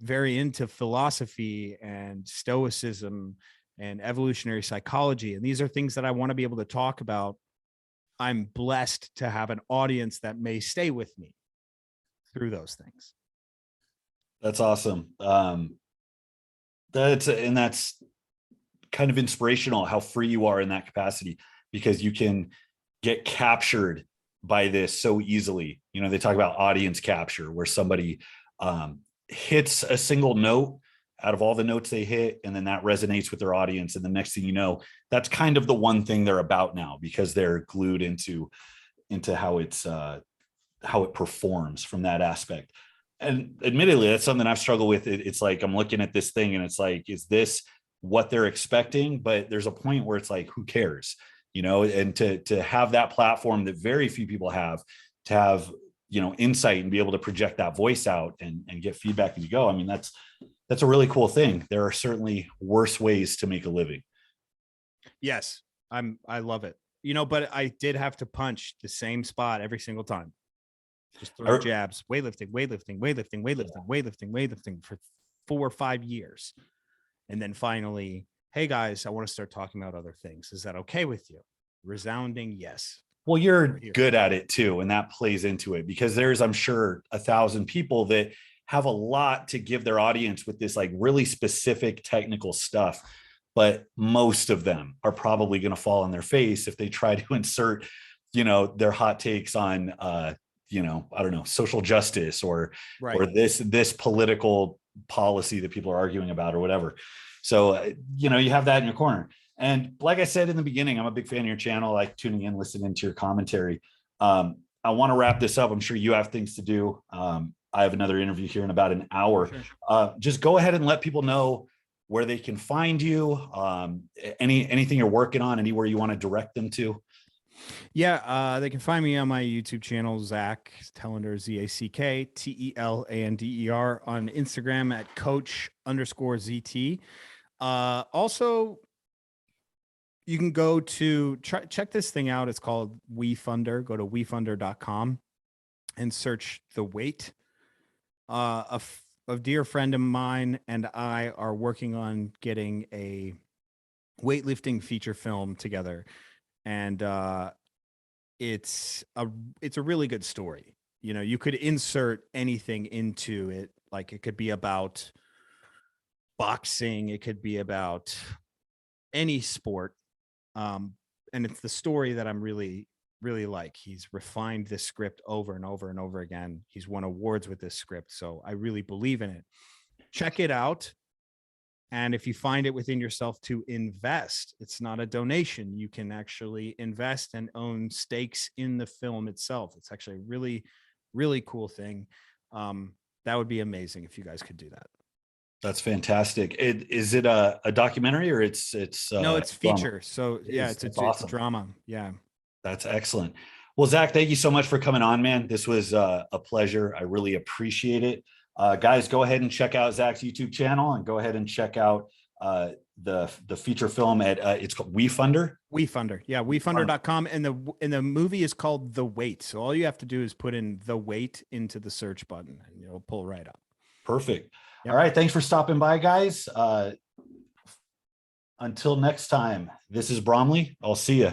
very into philosophy and stoicism and evolutionary psychology. And these are things that I want to be able to talk about. I'm blessed to have an audience that may stay with me through those things. That's awesome. That's kind of inspirational how free you are in that capacity, because you can get captured by this so easily. You know, they talk about audience capture, where somebody hits a single note out of all the notes they hit, and then that resonates with their audience. And the next thing you know, that's kind of the one thing they're about now, because they're glued into how it performs from that aspect. And admittedly, that's something I've struggled with. It's like, I'm looking at this thing and it's like, is this what they're expecting? But there's a point where it's like, who cares, you know? And to have that platform that very few people have, to have, you know, insight and be able to project that voice out and get feedback as you go. I mean, that's a really cool thing. There are certainly worse ways to make a living. Yes, I love it. You know, but I did have to punch the same spot every single time. Just throw jabs, weightlifting for 4 or 5 years. And then finally, hey guys, I want to start talking about other things. Is that okay with you? Resounding yes. Well, you're good at it too, and that plays into it, because there's, I'm sure, 1,000 people that have a lot to give their audience with this like really specific technical stuff, but most of them are probably going to fall on their face if they try to insert, you know, their hot takes on you know, I don't know, social justice or this political policy that people are arguing about or whatever. So you know, you have that in your corner. And like I said in the beginning, I'm a big fan of your channel, like tuning in, listening to your commentary. I want to wrap this up. I'm sure you have things to do. I have another interview here in about an hour. Sure. Just go ahead and let people know where they can find you. Anything you're working on, anywhere you want to direct them to. Yeah, they can find me on my YouTube channel, Zack Telander, ZackTelander, on Instagram at coach_ZT. Also, you can go to check this thing out. It's called WeFunder. Go to wefunder.com and search The Weight. A dear friend of mine and I are working on getting a weightlifting feature film together. And it's a really good story. You know, you could insert anything into it. Like, it could be about boxing, it could be about any sport. And it's the story that I'm really like. He's refined this script over and over and over again. He's won awards with this script, so I really believe in it. Check it out. And if you find it within yourself to invest, it's not a donation. You can actually invest and own stakes in the film itself. It's actually a really, really cool thing. That would be amazing if you guys could do that. That's fantastic. Is it a documentary, or it's no, it's feature. Drama? So yeah, it's awesome. It's a drama. Yeah. That's excellent. Well, Zack, thank you so much for coming on, man. This was a pleasure. I really appreciate it. Guys, go ahead and check out Zack's YouTube channel, and go ahead and check out the feature film at it's called WeFunder. WeFunder. Yeah, wefunder.com. And the movie is called The Weight. So all you have to do is put in The Weight into the search button and it'll pull right up. Perfect. Yep. All right. Thanks for stopping by, guys. Until next time, this is Bromley. I'll see you.